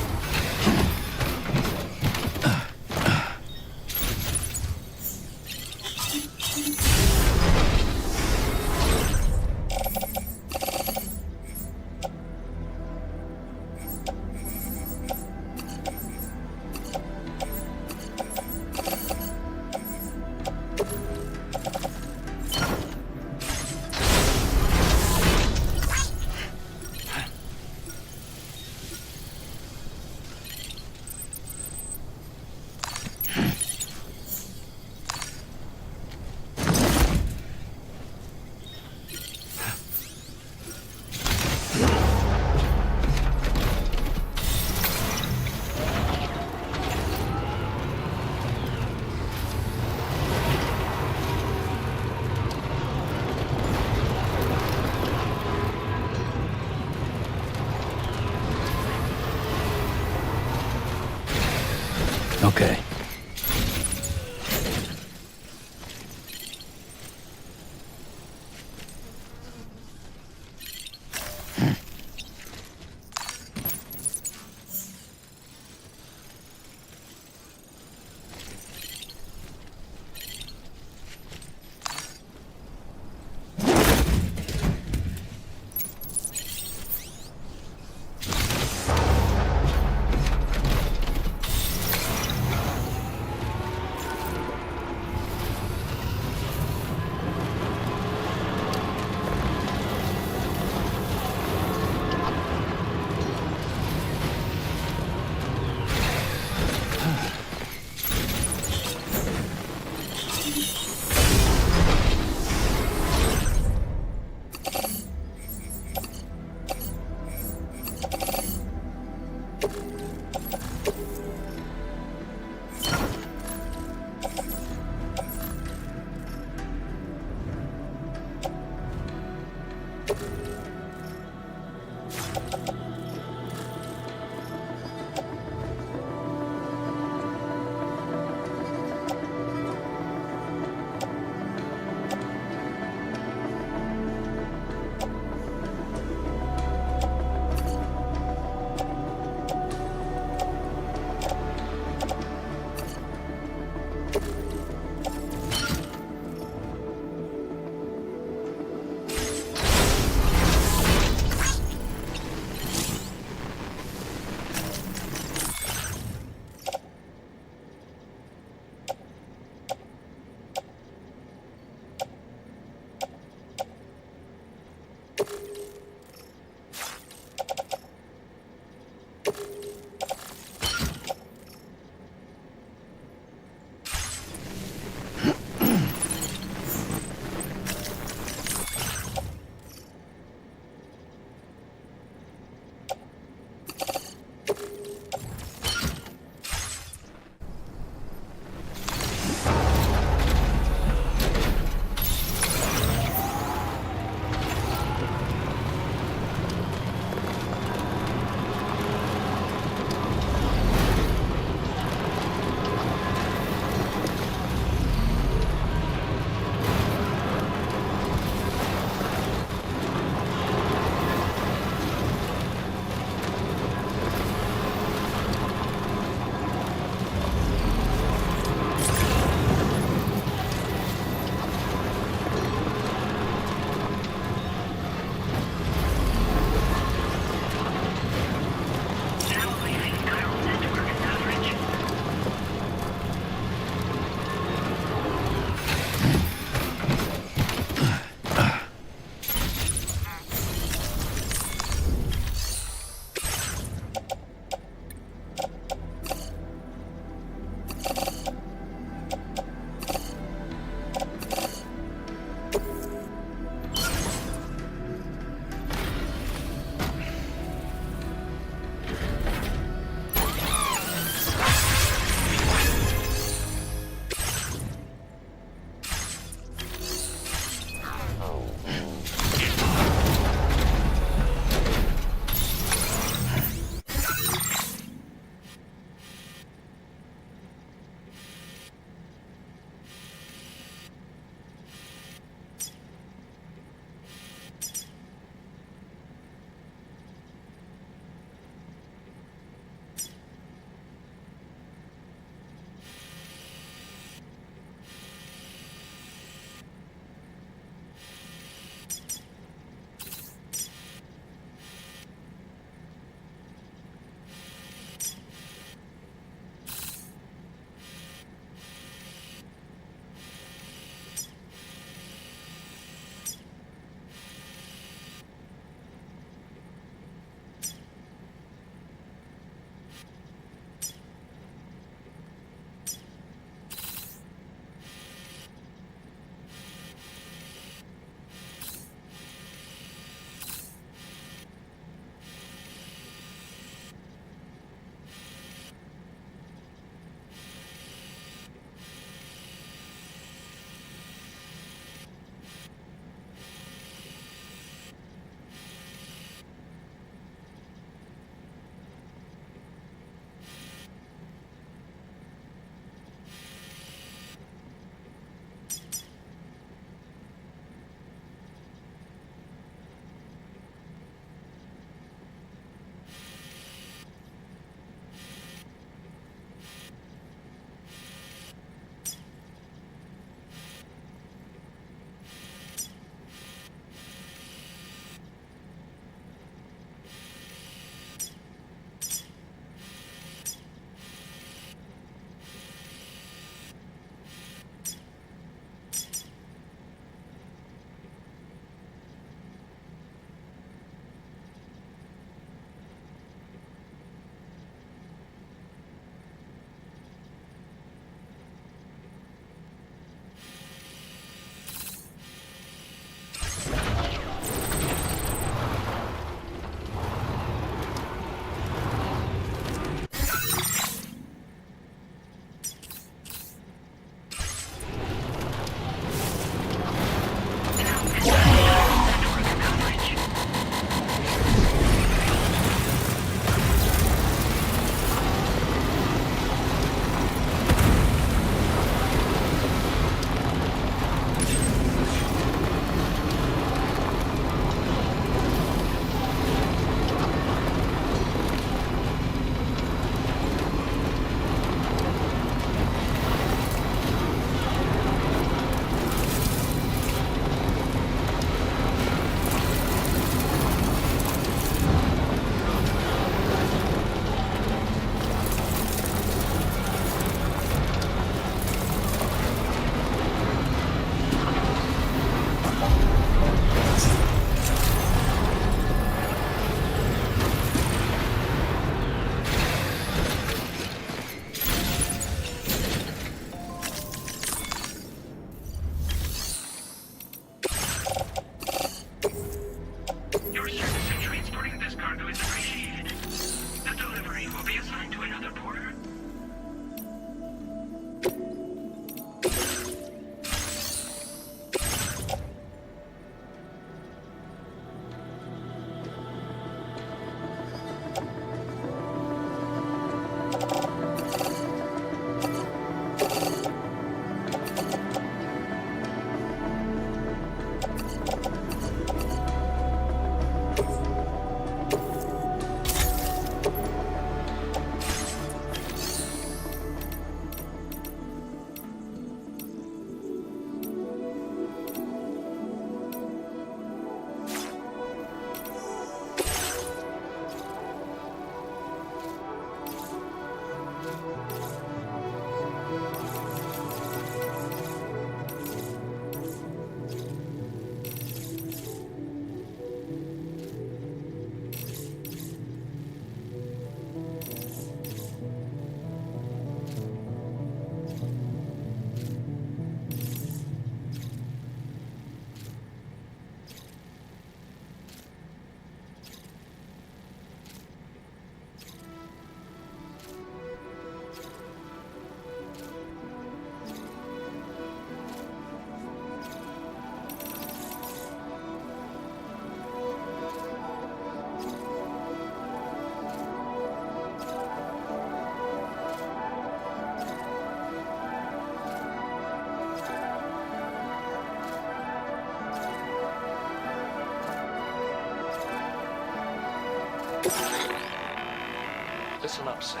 Listen up, Sam.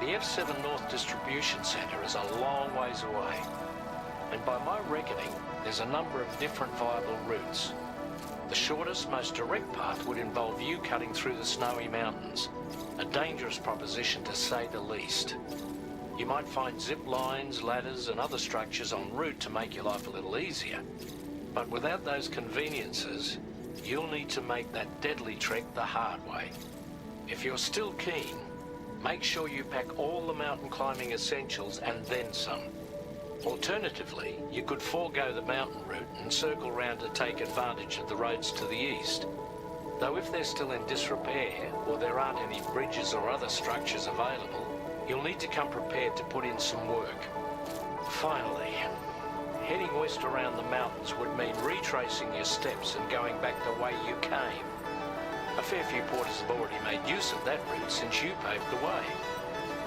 The F7 North Distribution Center is a long ways away. And by my reckoning, there's a number of different viable routes. The shortest, most direct path would involve you cutting through the snowy mountains. A dangerous proposition, to say the least. You might find zip lines, ladders, and other structures en route to make your life a little easier. But without those conveniences, you'll need to make that deadly trek the hard way. If you're still keen, make sure you pack all the mountain climbing essentials and then some. Alternatively, you could forego the mountain route and circle round to take advantage of the roads to the east. Though if they're still in disrepair, or there aren't any bridges or other structures available, you'll need to come prepared to put in some work. Finally, heading west around the mountains would mean retracing your steps and going back the way you came. A fair few porters have already made use of that route since you paved the way.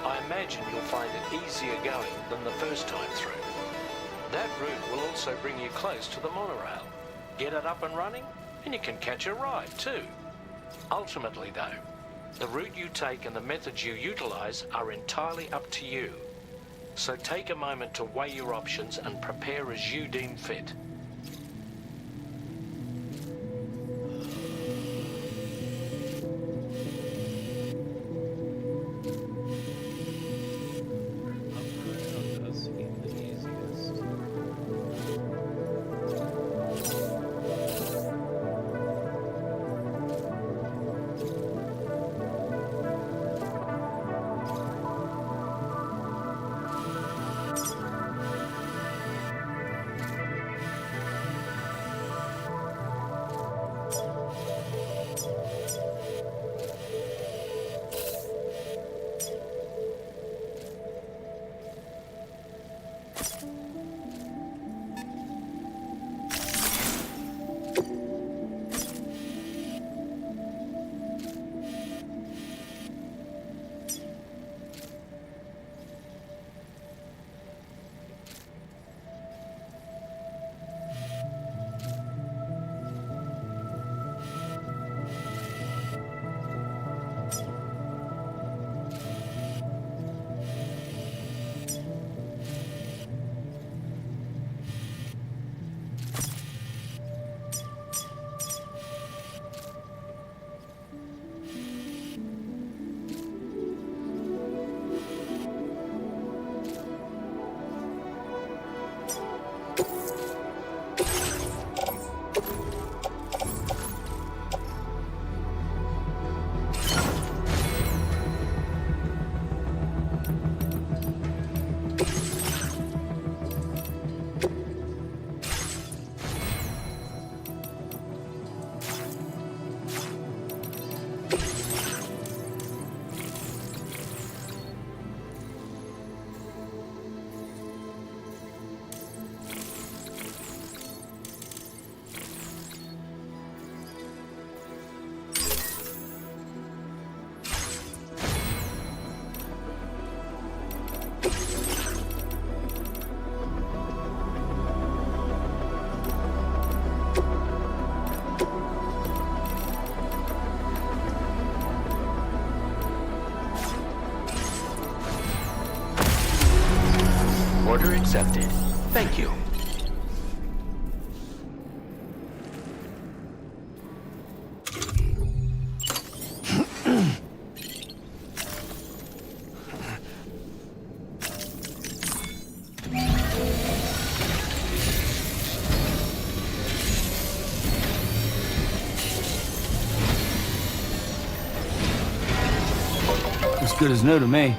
I imagine you'll find it easier going than the first time through. That route will also bring you close to the monorail. Get it up and running, and you can catch a ride too. Ultimately though, the route you take and the methods you utilize are entirely up to you. So take a moment to weigh your options and prepare as you deem fit. Order accepted. Thank you. As good as new to me.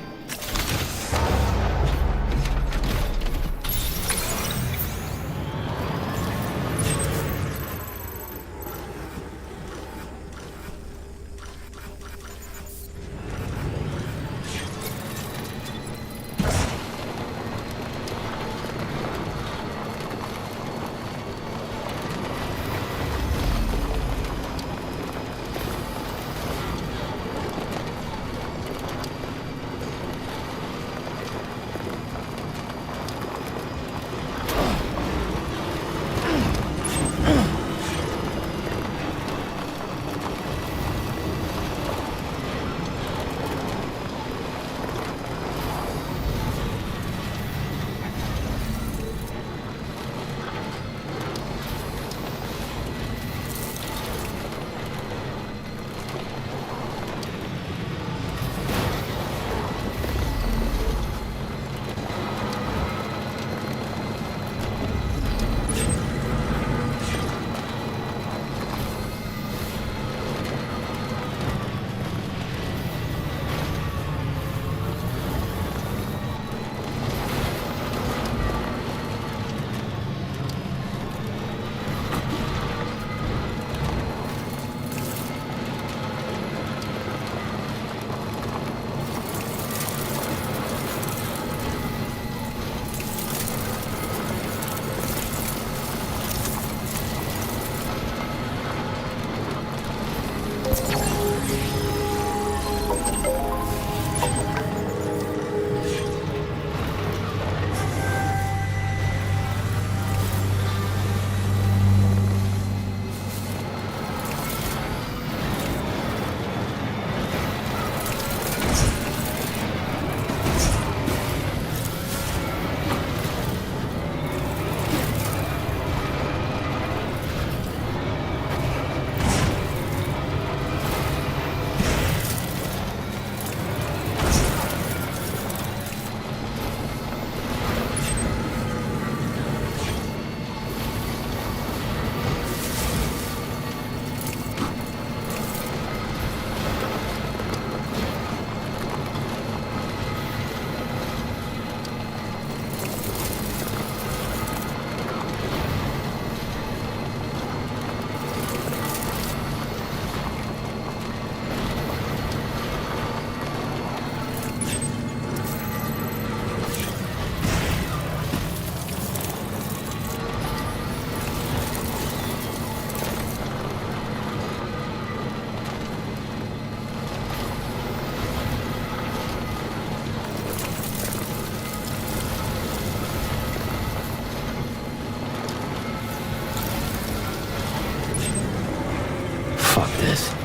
this.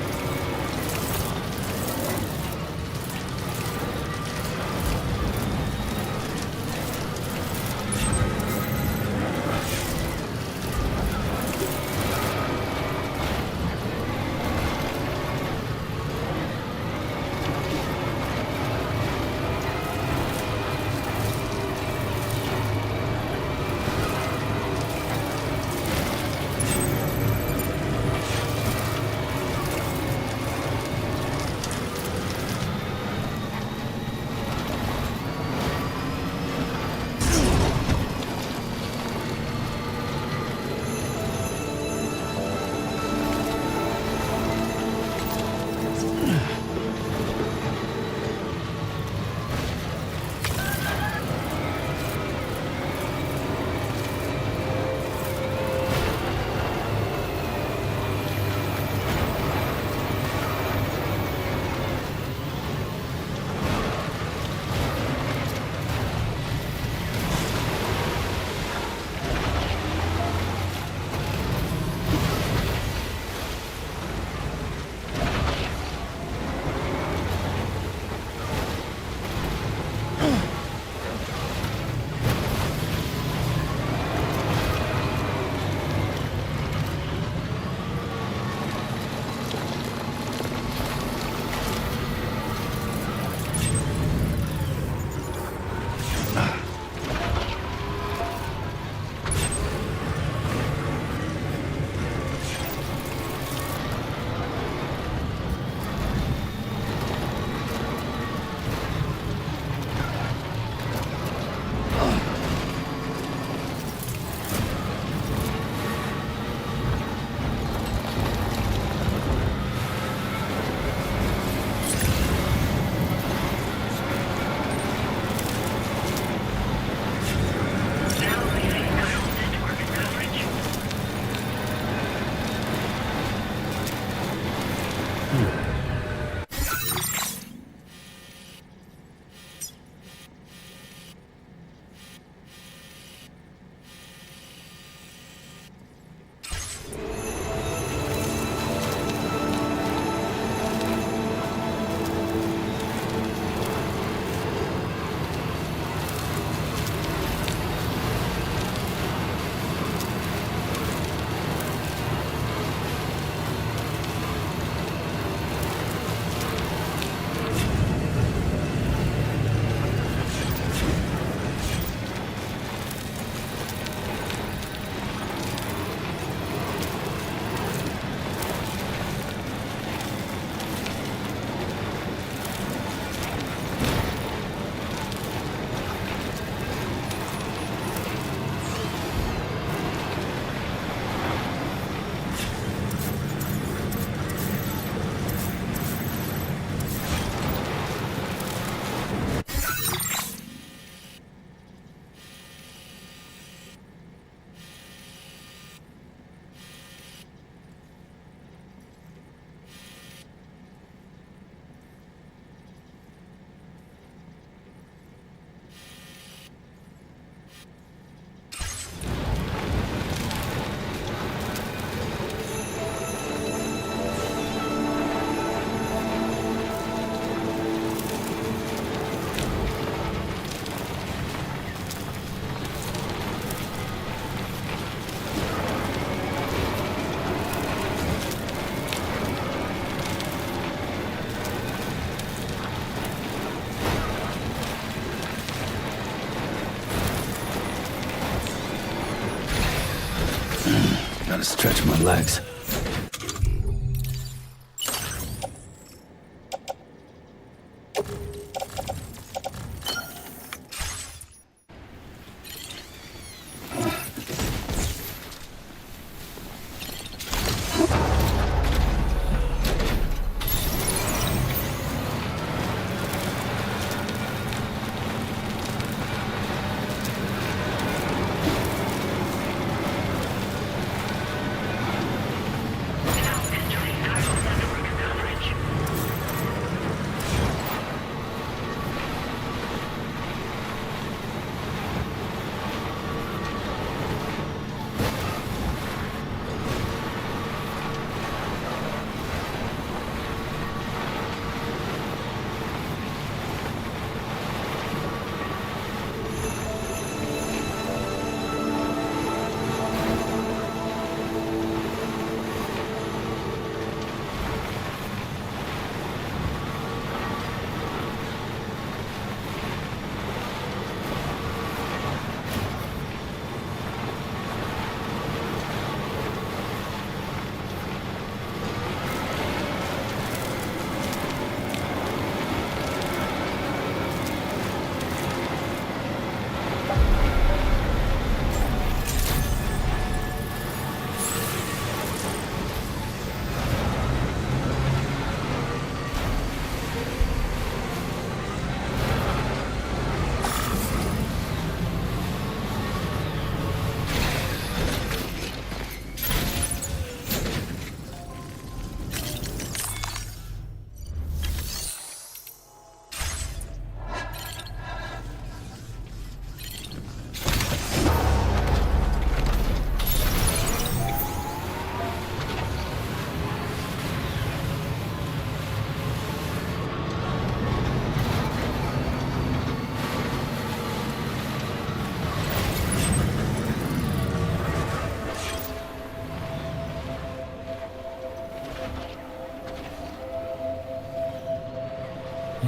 Gotta stretch my legs.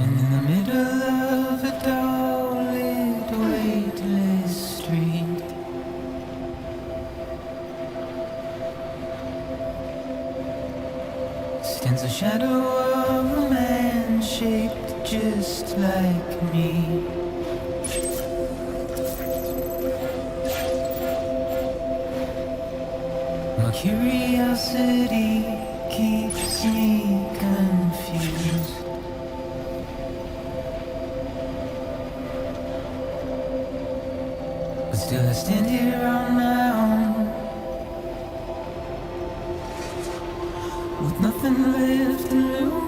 And in the middle of a dull-lit, weightless street, stands the shadow of a man shaped just like me. My curiosity keeps me confused. But still I stand here on my own, with nothing left to lose.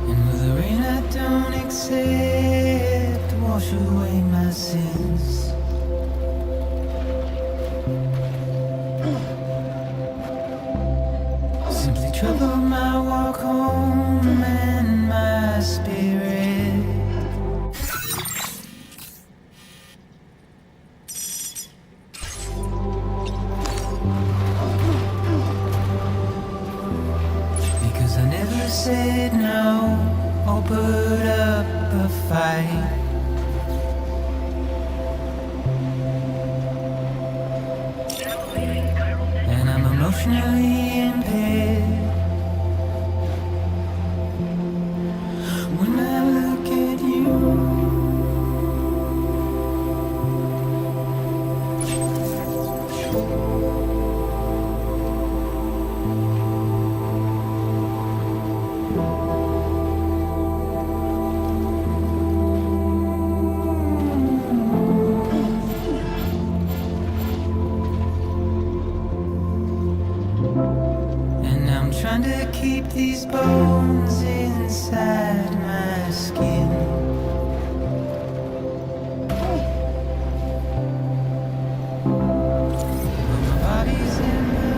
And with the rain I don't accept, wash away my sins. Simply trouble my walk home and my spirit. Because I never said no or put up a fight. And I'm emotionally impaired when I look at you. And I'm trying to keep these bones inside my skin. But my body's in the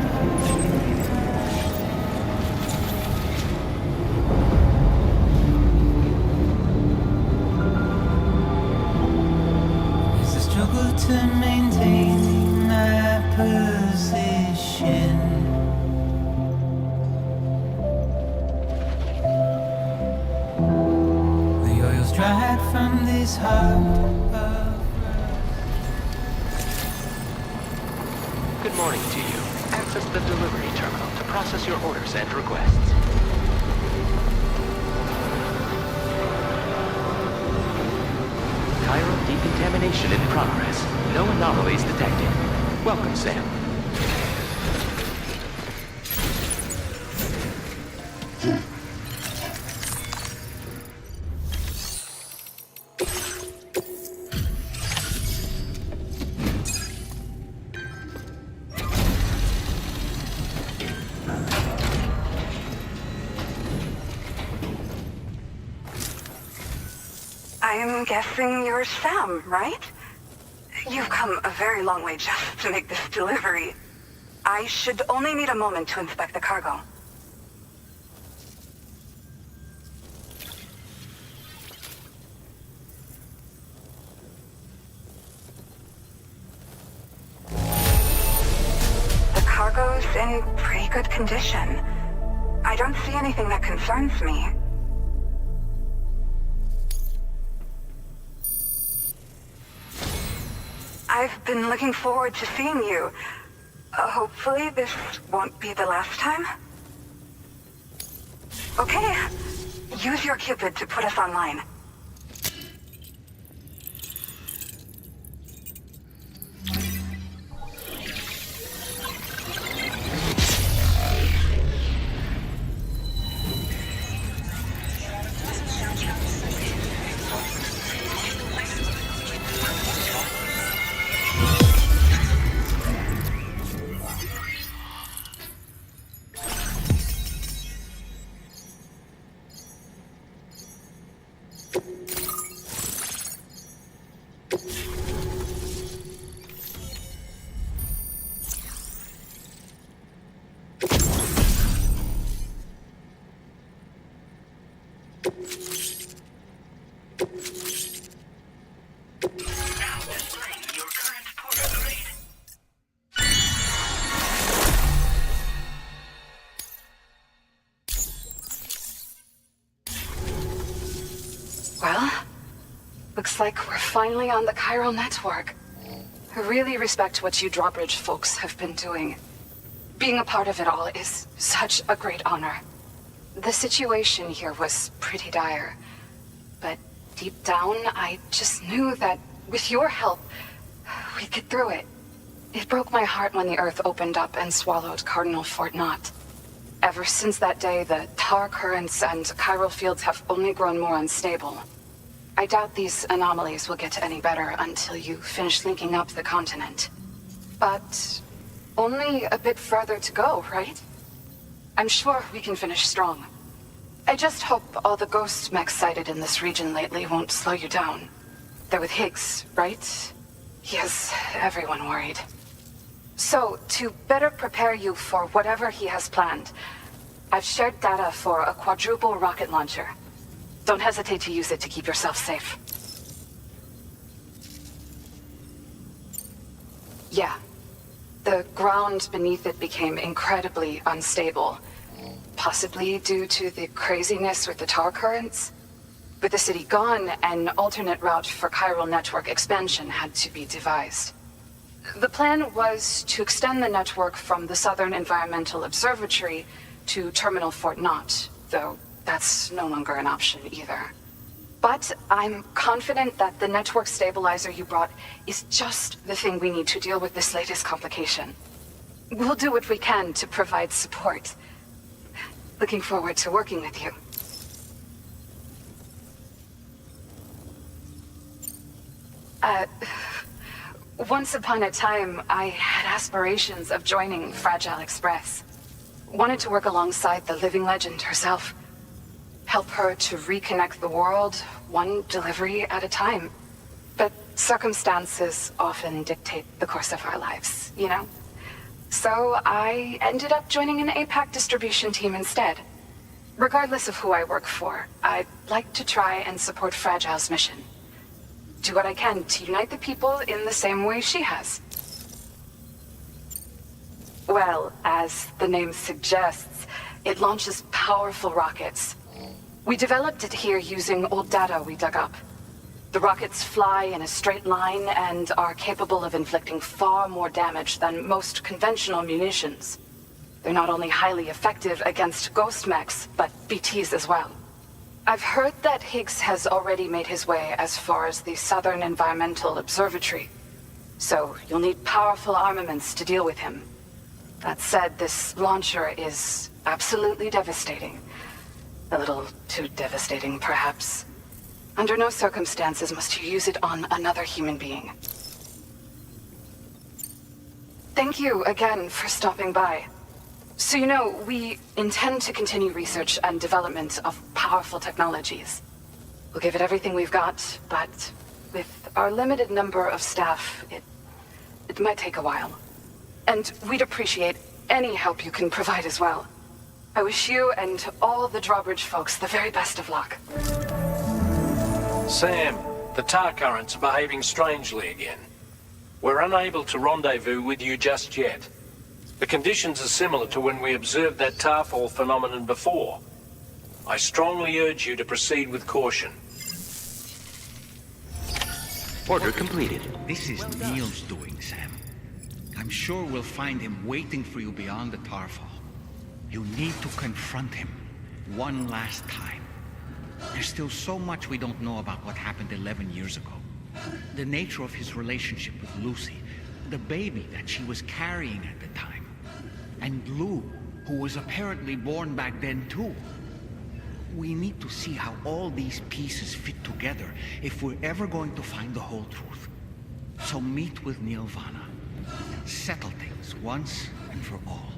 it's a struggle to maintain my position. The oil's dried from this heart of Good morning to you. Access the delivery terminal to process your orders and requests. Chiral decontamination in progress. No anomalies detected. Welcome, Sam. I'm guessing you're Sam, right? You've come a very long way just to make this delivery. I should only need a moment to inspect the cargo. The cargo's in pretty good condition. I don't see anything that concerns me. I've been looking forward to seeing you. Hopefully this won't be the last time. Okay, use your Cupid to put us online. Looks like we're finally on the chiral network. I really respect what you drawbridge folks have been doing. Being a part of it all is such a great honor. The situation here was pretty dire, but deep down, I just knew that with your help, we'd get through it. It broke my heart when the Earth opened up and swallowed Cardinal Fort Knott. Ever since that day, the tar currents and chiral fields have only grown more unstable. I doubt these anomalies will get any better until you finish linking up the continent. But only a bit further to go, right? I'm sure we can finish strong. I just hope all the ghost mechs sighted in this region lately won't slow you down. They're with Higgs, right? He has everyone worried. So, to better prepare you for whatever he has planned, I've shared data for a quadruple rocket launcher. Don't hesitate to use it to keep yourself safe. Yeah. The ground beneath it became incredibly unstable. Possibly due to the craziness with the tar currents. With the city gone, an alternate route for chiral network expansion had to be devised. The plan was to extend the network from the Southern Environmental Observatory to Terminal Fort Knott, though that's no longer an option either. But I'm confident that the network stabilizer you brought is just the thing we need to deal with this latest complication. We'll do what we can to provide support. Looking forward to working with you. Once upon a time, I had aspirations of joining Fragile Express. Wanted to work alongside the living legend herself. Help her to reconnect the world, one delivery at a time. But circumstances often dictate the course of our lives, you know? So I ended up joining an APAC distribution team instead. Regardless of who I work for, I'd like to try and support Fragile's mission. Do what I can to unite the people in the same way she has. Well, as the name suggests, it launches powerful rockets. We developed it here using old data we dug up. The rockets fly in a straight line and are capable of inflicting far more damage than most conventional munitions. They're not only highly effective against ghost mechs, but BTs as well. I've heard that Higgs has already made his way as far as the Southern Environmental Observatory. So you'll need powerful armaments to deal with him. That said, this launcher is absolutely devastating. A little too devastating, perhaps. Under no circumstances must you use it on another human being. Thank you again for stopping by. So you know, we intend to continue research and development of powerful technologies. We'll give it everything we've got, but with our limited number of staff, it might take a while. And we'd appreciate any help you can provide as well. I wish you and all the drawbridge folks the very best of luck. Sam, the tar currents are behaving strangely again. We're unable to rendezvous with you just yet. The conditions are similar to when we observed that tarfall phenomenon before. I strongly urge you to proceed with caution. Order completed. This is Neil's doing, Sam. I'm sure we'll find him waiting for you beyond the tarfall. You need to confront him one last time. There's still so much we don't know about what happened 11 years ago. The nature of his relationship with Lucy, the baby that she was carrying at the time. And Lou, who was apparently born back then too. We need to see how all these pieces fit together if we're ever going to find the whole truth. So meet with Neil Vanna. Settle things once and for all.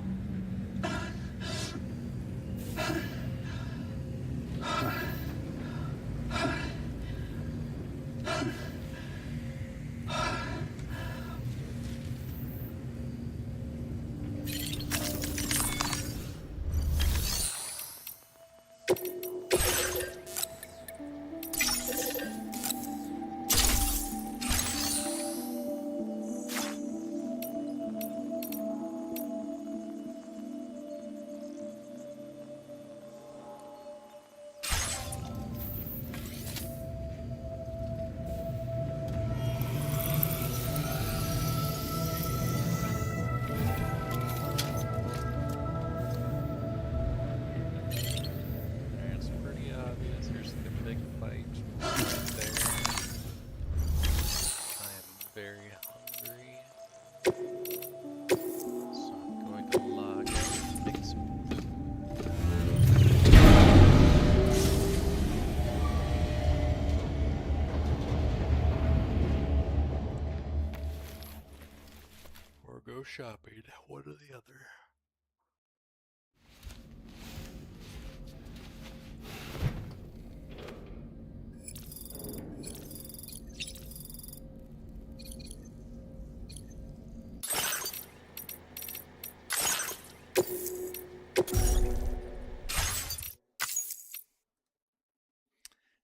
go shopping, one or the other.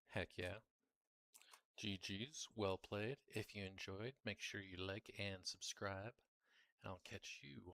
Heck yeah. GG's, well played. If you enjoyed, make sure you like and subscribe. And I'll catch you